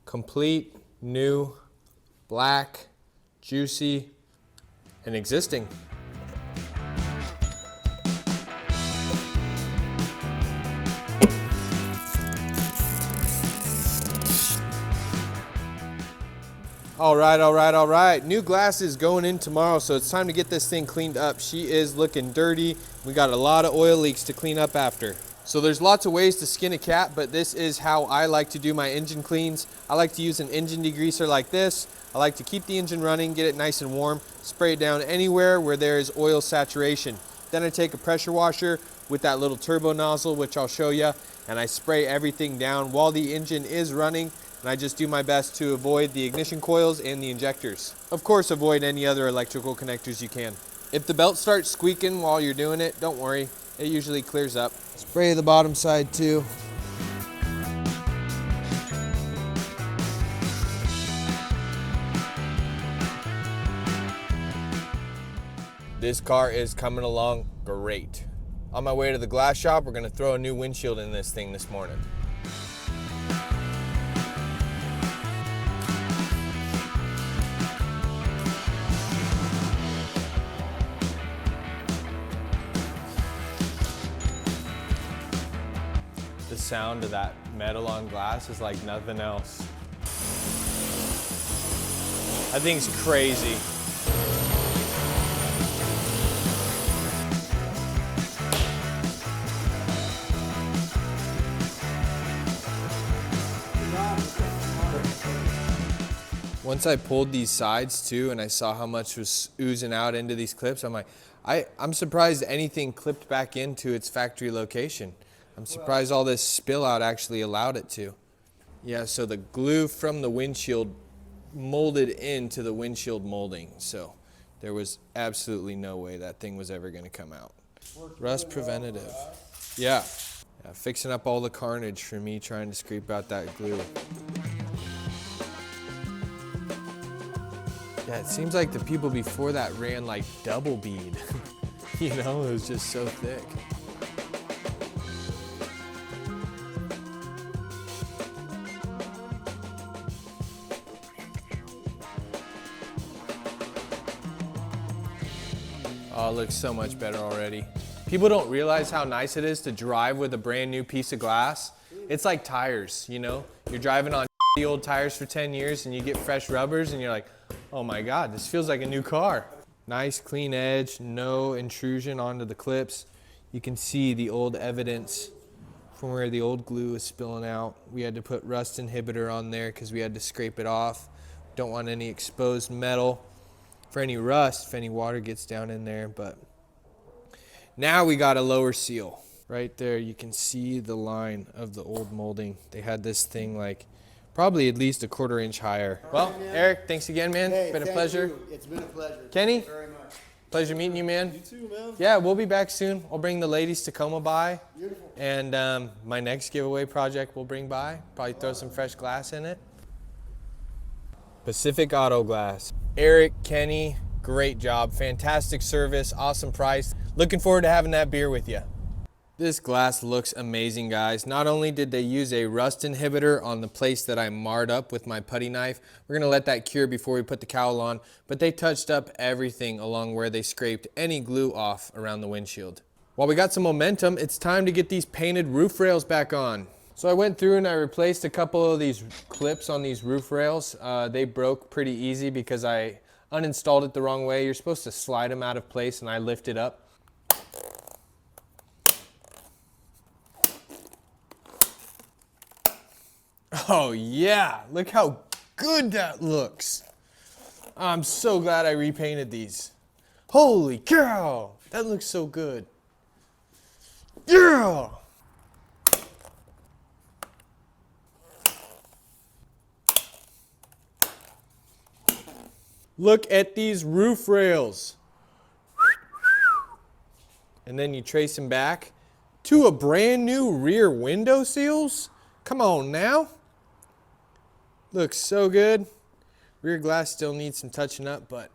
Complete, new, black, juicy, and existing. All right. New glass is going in tomorrow, so it's time to get this thing cleaned up. She is looking dirty. We got a lot of oil leaks to clean up after. So there's lots of ways to skin a cat, but this is how I like to do my engine cleans. I like to use an engine degreaser like this. I like to keep the engine running, get it nice and warm, spray it down anywhere where there is oil saturation. Then I take a pressure washer with that little turbo nozzle, which I'll show you, and I spray everything down while the engine is running. And I just do my best to avoid the ignition coils and the injectors. Of course, avoid any other electrical connectors you can. If the belt starts squeaking while you're doing it, don't worry. It usually clears up. Spray the bottom side too. This car is coming along great. On my way to the glass shop, we're gonna throw a new windshield in this thing this morning. The sound of that metal on glass is like nothing else. That thing's crazy. Once I pulled these sides too and I saw how much was oozing out into these clips, I'm like, I'm surprised anything clipped back into its factory location. I'm surprised all this spill out actually allowed it to. Yeah, so the glue from the windshield molded into the windshield molding. So there was absolutely no way that thing was ever gonna come out. Rust preventative. Yeah, fixing up all the carnage for me trying to scrape out that glue. Yeah, it seems like the people before that ran like double bead. You know, it was just so thick. Oh, it looks so much better already. People don't realize how nice it is to drive with a brand new piece of glass. It's like tires, you know? You're driving on the old tires for 10 years and you get fresh rubbers and you're like, oh my God, this feels like a new car. Nice clean edge, no intrusion onto the clips. You can see the old evidence from where the old glue is spilling out. We had to put rust inhibitor on there because we had to scrape it off. Don't want any exposed metal for any rust if any water gets down in there. But now we got a lower seal. Right there you can see the line of the old molding. They had this thing like probably at least a 1/4 inch higher. Well, Eric, thanks again, man. Hey, been a pleasure. It's been a pleasure. Kenny? Thank you very much. Pleasure meeting you, man. You too, man. Yeah, we'll be back soon. I'll bring the ladies Tacoma by. Beautiful. And my next giveaway project we'll bring by. Probably throw some fresh glass in it. Pacific Auto Glass. Eric, Kenny, great job. Fantastic service, awesome price. Looking forward to having that beer with you. This glass looks amazing, guys. Not only did they use a rust inhibitor on the place that I marred up with my putty knife, we're gonna let that cure before we put the cowl on, but they touched up everything along where they scraped any glue off around the windshield. While we got some momentum, it's time to get these painted roof rails back on. So I went through and I replaced a couple of these clips on these roof rails. They broke pretty easy because I uninstalled it the wrong way. You're supposed to slide them out of place and I lifted up. Oh yeah, look how good that looks. I'm so glad I repainted these. Holy cow, that looks so good. Yeah! Look at these roof rails. And then you trace them back to a brand new rear window seals. Come on now. Looks so good. Rear glass still needs some touching up, but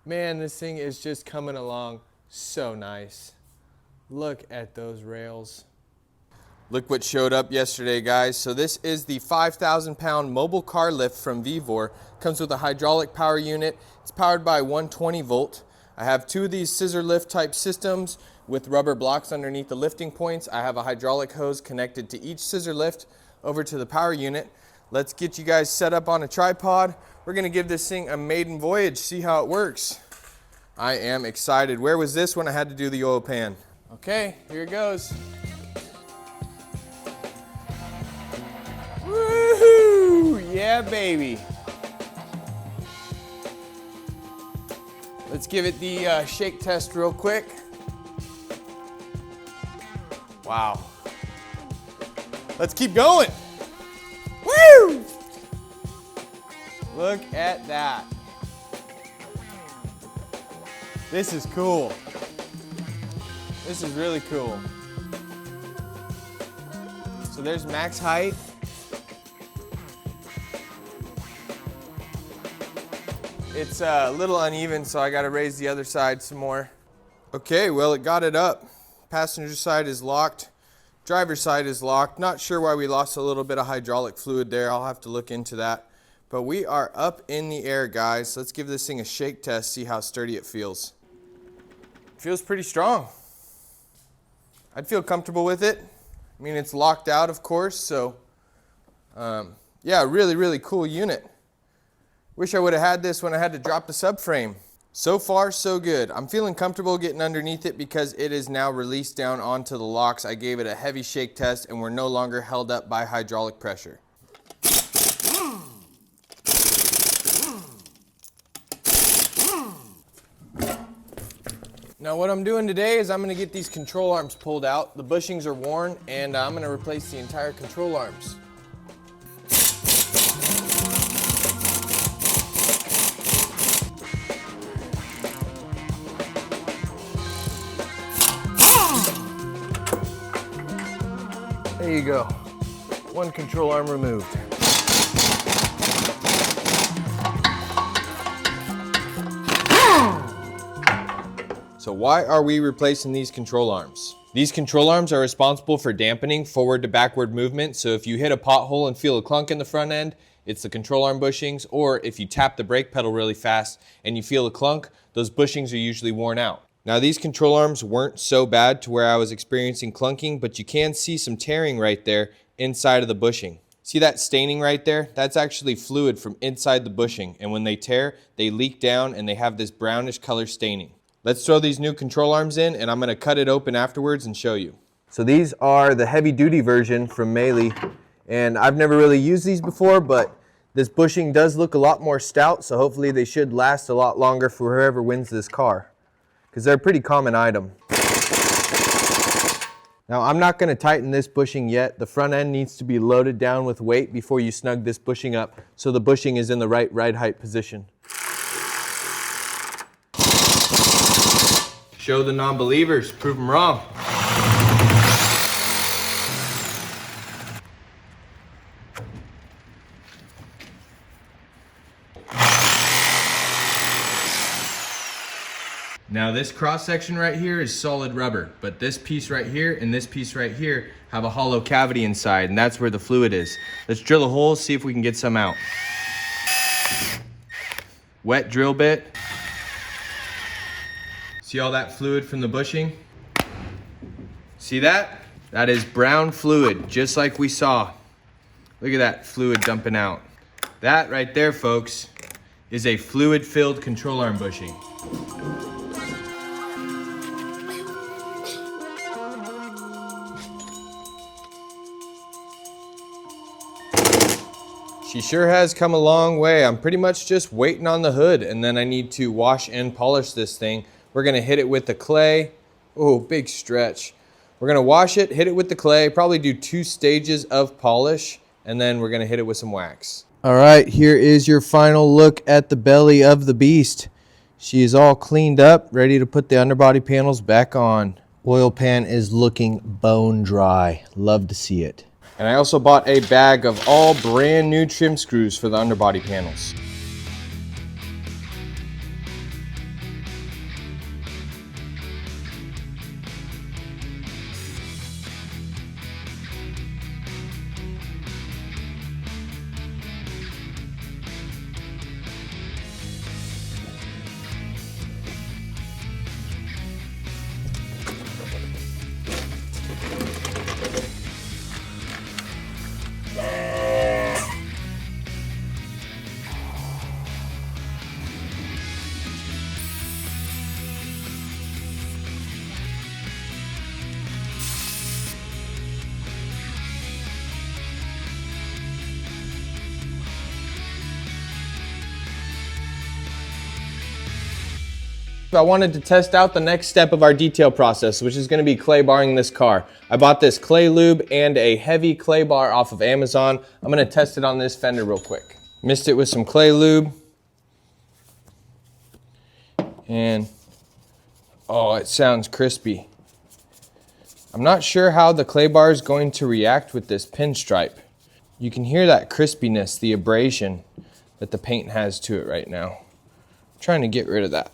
man, this thing is just coming along so nice. Look at those rails. Look what showed up yesterday, guys. So this is the 5,000-pound mobile car lift from Vevor. Comes with a hydraulic power unit. It's powered by 120 volt. I have two of these scissor lift type systems with rubber blocks underneath the lifting points. I have a hydraulic hose connected to each scissor lift over to the power unit. Let's get you guys set up on a tripod. We're gonna give this thing a maiden voyage, see how it works. I am excited. Where was this when I had to do the oil pan? Okay, here it goes. Woohoo! Yeah, baby. Let's give it the shake test real quick. Wow. Let's keep going. Woo! Look at that. This is cool. This is really cool. So there's max height. It's a little uneven, so I got to raise the other side some more. Okay, well, it got it up. Passenger side is locked. Driver's side is locked. Not sure why we lost a little bit of hydraulic fluid there. I'll have to look into that. But we are up in the air, guys. Let's give this thing a shake test, see how sturdy it feels. Feels pretty strong. I'd feel comfortable with it. I mean, it's locked out, of course, so yeah, really, really cool unit. Wish I would have had this when I had to drop the subframe. So far, so good. I'm feeling comfortable getting underneath it because it is now released down onto the locks. I gave it a heavy shake test and we're no longer held up by hydraulic pressure. Now what I'm doing today is I'm going to get these control arms pulled out. The bushings are worn and I'm going to replace the entire control arms. There you go. One control arm removed. So why are we replacing these control arms? These control arms are responsible for dampening forward to backward movement. So if you hit a pothole and feel a clunk in the front end, it's the control arm bushings. Or if you tap the brake pedal really fast and you feel a clunk, those bushings are usually worn out. Now these control arms weren't so bad to where I was experiencing clunking, but you can see some tearing right there inside of the bushing. See that staining right there? That's actually fluid from inside the bushing, and when they tear, they leak down and they have this brownish color staining. Let's throw these new control arms in and I'm gonna cut it open afterwards and show you. So these are the heavy duty version from Melee, and I've never really used these before, but this bushing does look a lot more stout, so hopefully they should last a lot longer for whoever wins this car, because they're a pretty common item. Now I'm not going to tighten this bushing yet. The front end needs to be loaded down with weight before you snug this bushing up so the bushing is in the right ride height position. Show the non-believers, prove them wrong. Now this cross section right here is solid rubber, but this piece right here and this piece right here have a hollow cavity inside, and that's where the fluid is. Let's drill a hole, see if we can get some out. Wet drill bit. See all that fluid from the bushing? See that? That is brown fluid, just like we saw. Look at that fluid dumping out. That right there, folks, is a fluid-filled control arm bushing. She sure has come a long way. I'm pretty much just waiting on the hood, and then I need to wash and polish this thing. We're gonna hit it with the clay. Oh, big stretch. We're gonna wash it, hit it with the clay, probably do 2 stages of polish, and then we're gonna hit it with some wax. All right, here is your final look at the belly of the beast. She is all cleaned up, ready to put the underbody panels back on. Oil pan is looking bone dry. Love to see it. And I also bought a bag of all brand new trim screws for the underbody panels. I wanted to test out the next step of our detail process, which is going to be clay barring this car. I bought this clay lube and a heavy clay bar off of Amazon. I'm going to test it on this fender real quick. Mixed it with some clay lube. And, oh, it sounds crispy. I'm not sure how the clay bar is going to react with this pinstripe. You can hear that crispiness, the abrasion that the paint has to it right now. I'm trying to get rid of that.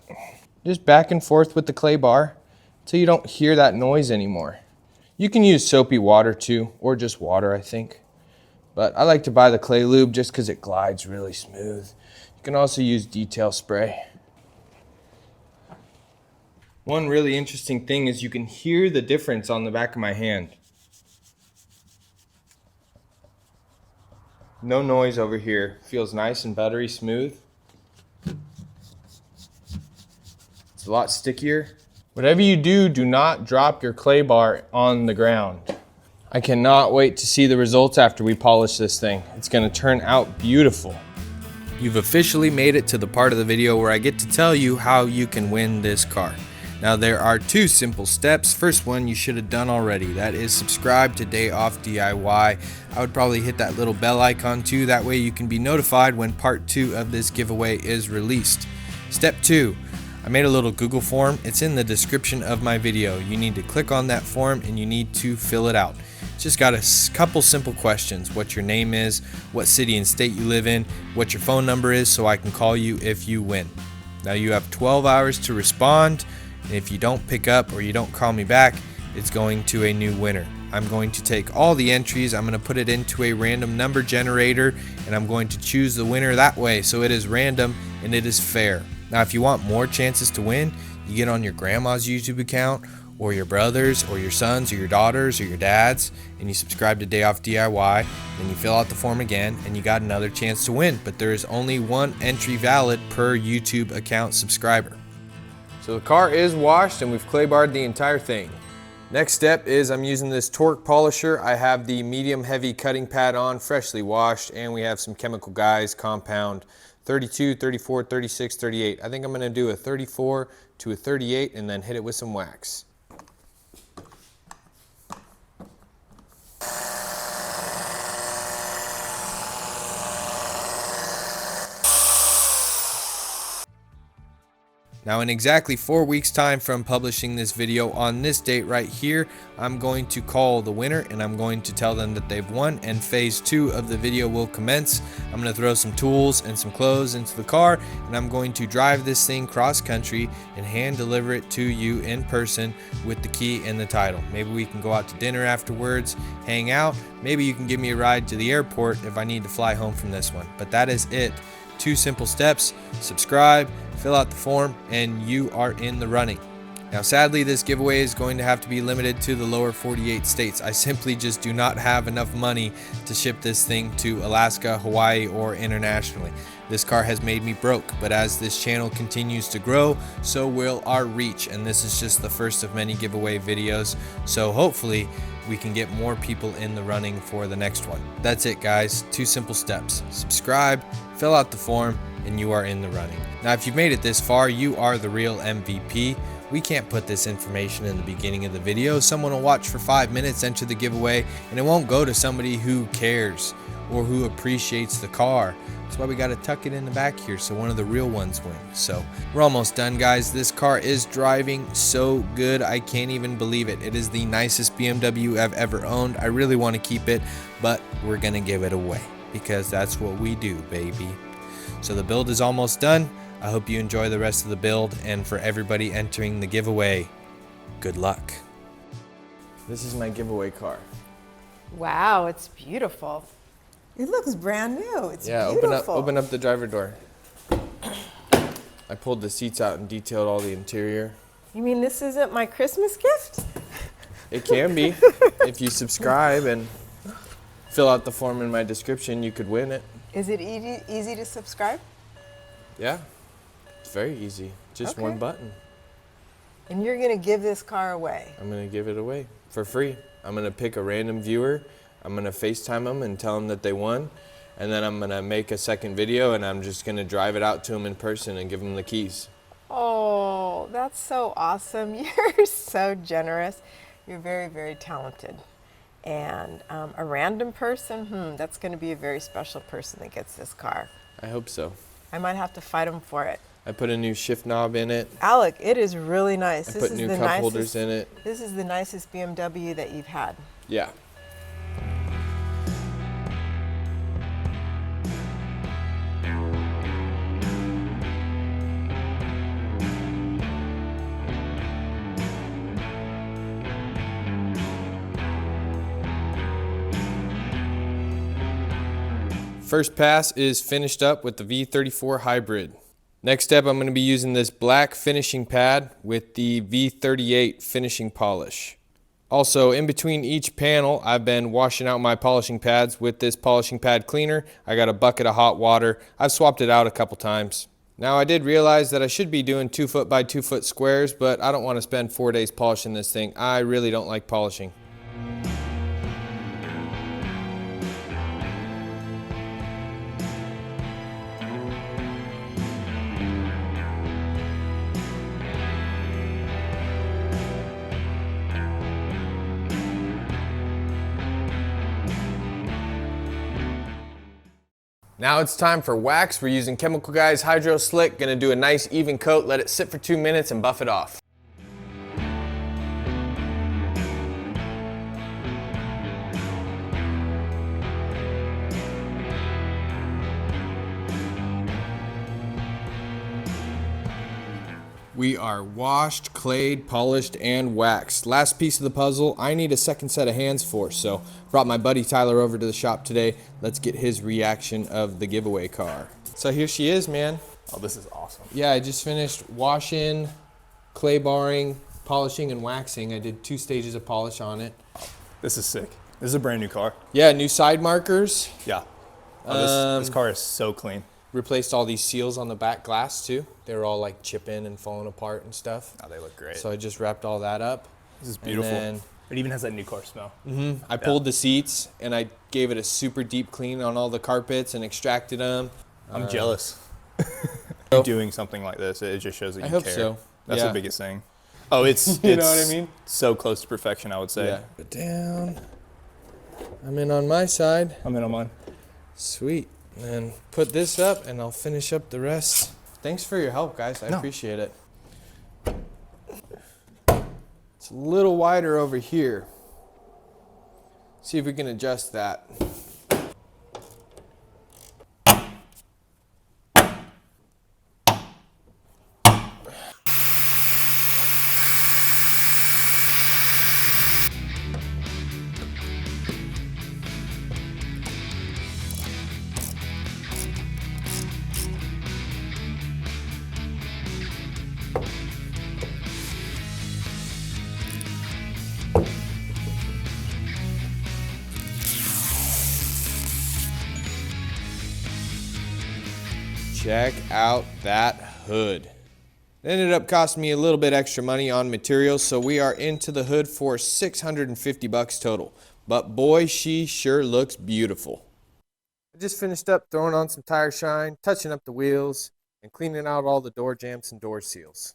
Just back and forth with the clay bar until you don't hear that noise anymore. You can use soapy water too, or just water, I think. But I like to buy the clay lube just because it glides really smooth. You can also use detail spray. One really interesting thing is you can hear the difference on the back of my hand. No noise over here. Feels nice and buttery smooth. It's a lot stickier. Whatever you do, do not drop your clay bar on the ground. I cannot wait to see the results after we polish this thing. It's going to turn out beautiful. You've officially made it to the part of the video where I get to tell you how you can win this car. Now there are two simple steps. First one you should have done already. That is subscribe to Day Off DIY. I would probably hit that little bell icon too. That way you can be notified when part 2 of this giveaway is released. Step 2. I made a little Google form. It's in the description of my video. You need to click on that form and you need to fill it out. It's just got a couple simple questions. What your name is, what city and state you live in, what your phone number is so I can call you if you win. Now you have 12 hours to respond, and if you don't pick up or you don't call me back, it's going to a new winner. I'm going to take all the entries, I'm going to put it into a random number generator, and I'm going to choose the winner that way, so it is random and it is fair. Now if you want more chances to win, you get on your grandma's YouTube account or your brother's or your son's or your daughter's or your dad's and you subscribe to Day Off DIY, and you fill out the form again and you got another chance to win. But there is only one entry valid per YouTube account subscriber. So the car is washed and we've clay barred the entire thing. Next step is I'm using this torque polisher. I have the medium heavy cutting pad on, freshly washed, and we have some Chemical Guys compound 32, 34, 36, 38. I think I'm going to do a 34 to a 38 and then hit it with some wax. Now in exactly 4 weeks time from publishing this video, on this date right here, I'm going to call the winner and I'm going to tell them that they've won, and phase 2 of the video will commence. I'm going to throw some tools and some clothes into the car and I'm going to drive this thing cross country and hand deliver it to you in person with the key and the title. Maybe we can go out to dinner afterwards, hang out. Maybe you can give me a ride to the airport if I need to fly home from this one. But that is it. 2 simple steps: subscribe, fill out the form, and you are in the running. Now sadly, this giveaway is going to have to be limited to the lower 48 states. I simply just do not have enough money to ship this thing to Alaska, Hawaii, or internationally. This car has made me broke, but as this channel continues to grow, so will our reach, and this is just the first of many giveaway videos, so hopefully we can get more people in the running for the next one. That's it, guys. 2 simple steps: subscribe, fill out the form, and you are in the running. Now if you've made it this far, you are the real MVP. We can't put this information in the beginning of the video. Someone will watch for 5 minutes, enter the giveaway, and it won't go to somebody who cares. or who appreciates the car. That's why we got to tuck it in the back here so one of the real ones wins. So we're almost done, guys. This car is driving so good. I can't even believe it. It is the nicest BMW I've ever owned. I really want to keep it, but we're going to give it away because that's what we do, baby. So the build is almost done. I hope you enjoy the rest of the build, and for everybody entering the giveaway, good luck. This is my giveaway car. Wow, it's beautiful. It looks brand new. It's Yeah, beautiful. open up the driver door. I pulled the seats out and detailed all the interior. You mean this isn't my Christmas gift? It can be. If you subscribe and fill out the form in my description, you could win it. Is it easy to subscribe? Yeah, it's very easy. Just Okay. one button. And you're going to give this car away. I'm going to give it away for free. I'm going to pick a random viewer. I'm going to FaceTime them and tell them that they won. And then I'm going to make a second video, and I'm just going to drive it out to them in person and give them the keys. Oh, that's so awesome. You're so generous. You're very, very talented. And a random person, that's going to be a very special person that gets this car. I hope so. I might have to fight him for it. I put a new shift knob in it. Alec, it is really nice. I put new cup holders in it. This is the nicest BMW that you've had. Yeah. First pass is finished up with the V34 hybrid. Next step, I'm going to be using this black finishing pad with the V38 finishing polish. Also, in between each panel, I've been washing out my polishing pads with this polishing pad cleaner. I got a bucket of hot water. I've swapped it out a couple times. Now, I did realize that I should be doing 2 foot by 2 foot squares, but I don't want to spend 4 days polishing this thing. I really don't like polishing. Now it's time for wax. We're using Chemical Guys Hydro Slick. Gonna do a nice even coat, let it sit for 2 minutes and buff it off. We are washed, clayed, polished, and waxed. Last piece of the puzzle, I need a second set of hands for, so brought my buddy Tyler over to the shop today. Let's get his reaction of the giveaway car. So here she is, man. Oh, this is awesome. Yeah, I just finished washing, clay barring, polishing, and waxing. I did 2 stages of polish on it. This is sick. This is a brand new car. Yeah, new side markers. Yeah. Oh, this car is so clean. Replaced all these seals on the back glass too. They were all like chipping and falling apart and stuff. Oh, they look great. So I just wrapped all that up. This is beautiful. And It even has that new car smell. I pulled the seats and I gave it a super deep clean on all the carpets and extracted them. I'm jealous. Doing something like this, it just shows that you I hope care. so. That's Yeah. the biggest thing. Oh, it's You know what I mean? So close to perfection, I would say. Yeah. Put down. I'm in on my side. I'm in on mine. Sweet. And put this up and I'll finish up the rest. Thanks for your help, guys. I appreciate it. It's a little wider over here. See if we can adjust that. Check out that hood. It ended up costing me a little bit extra money on materials, so we are into the hood for $650 total. But boy, she sure looks beautiful. I just finished up throwing on some tire shine, touching up the wheels, and cleaning out all the door jambs and door seals.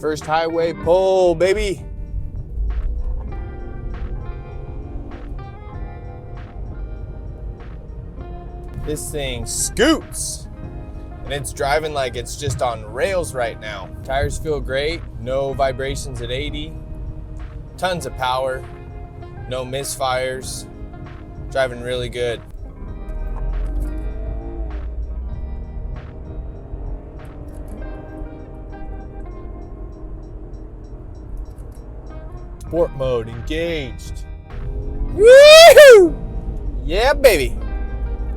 First highway pull, baby. This thing scoots. And it's driving like it's just on rails right now. Tires feel great, no vibrations at 80. Tons of power, no misfires. Driving really good. Sport mode engaged. Woo! Yeah, baby.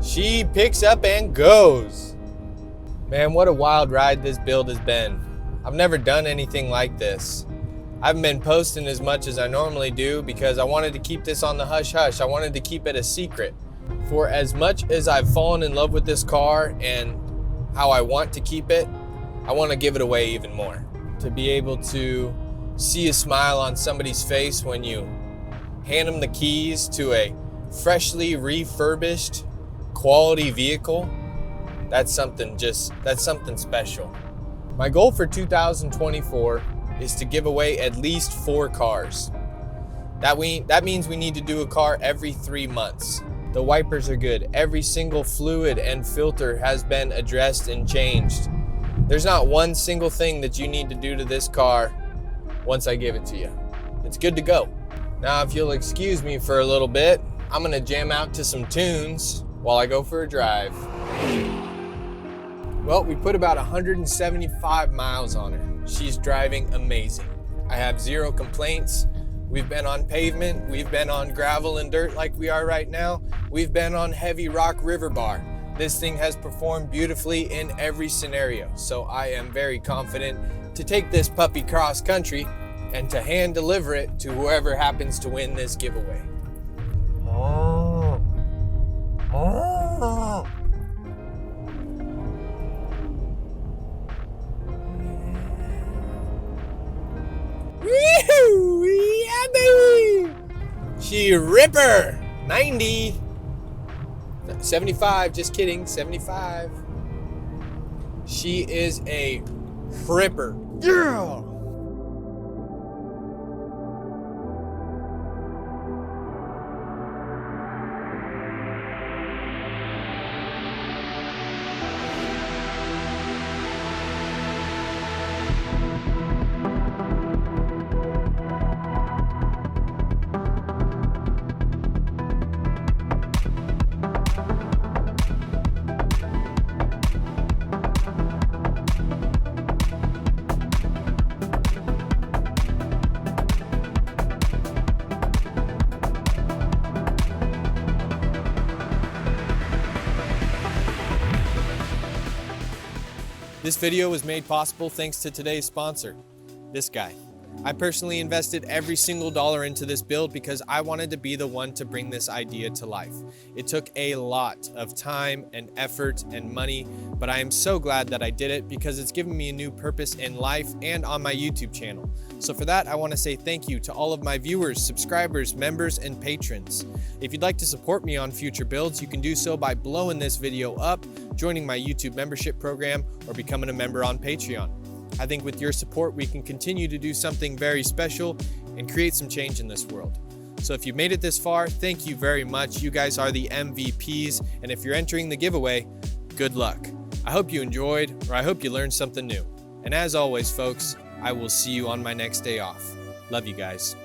She picks up and goes. Man, what a wild ride this build has been. I've never done anything like this. I haven't been posting as much as I normally do because I wanted to keep this on the hush hush. I wanted to keep it a secret. For as much as I've fallen in love with this car and how I want to keep it, I want to give it away even more. To be able to see a smile on somebody's face when you hand them the keys to a freshly refurbished quality vehicle, that's something special. My goal for 2024 is to give away at least 4 cars. That means we need to do a car every 3 months. The wipers are good. Every single fluid and filter has been addressed and changed. There's not one single thing that you need to do to this car once I give it to you. It's good to go. Now, if you'll excuse me for a little bit, I'm gonna jam out to some tunes while I go for a drive. Well, we put about 175 miles on her. She's driving amazing. I have 0 complaints. We've been on pavement, we've been on gravel and dirt like we are right now. We've been on heavy rock river bar. This thing has performed beautifully in every scenario, so I am very confident to take this puppy cross country and to hand deliver it to whoever happens to win this giveaway. Woo! Yeah, baby! She ripper! 90! 75, just kidding, 75. She is a ripper. Yeah! This video was made possible thanks to today's sponsor, this guy. I personally invested every single dollar into this build because I wanted to be the one to bring this idea to life. It took a lot of time and effort and money, but I am so glad that I did it because it's given me a new purpose in life and on my YouTube channel. So for that, I want to say thank you to all of my viewers, subscribers, members, and patrons. If you'd like to support me on future builds, you can do so by blowing this video up, joining my YouTube membership program, or becoming a member on Patreon. I think with your support, we can continue to do something very special and create some change in this world. So if you made it this far, thank you very much. You guys are the MVPs, and if you're entering the giveaway, good luck. I hope you enjoyed, or I hope you learned something new. And as always, folks, I will see you on my next day off. Love you guys.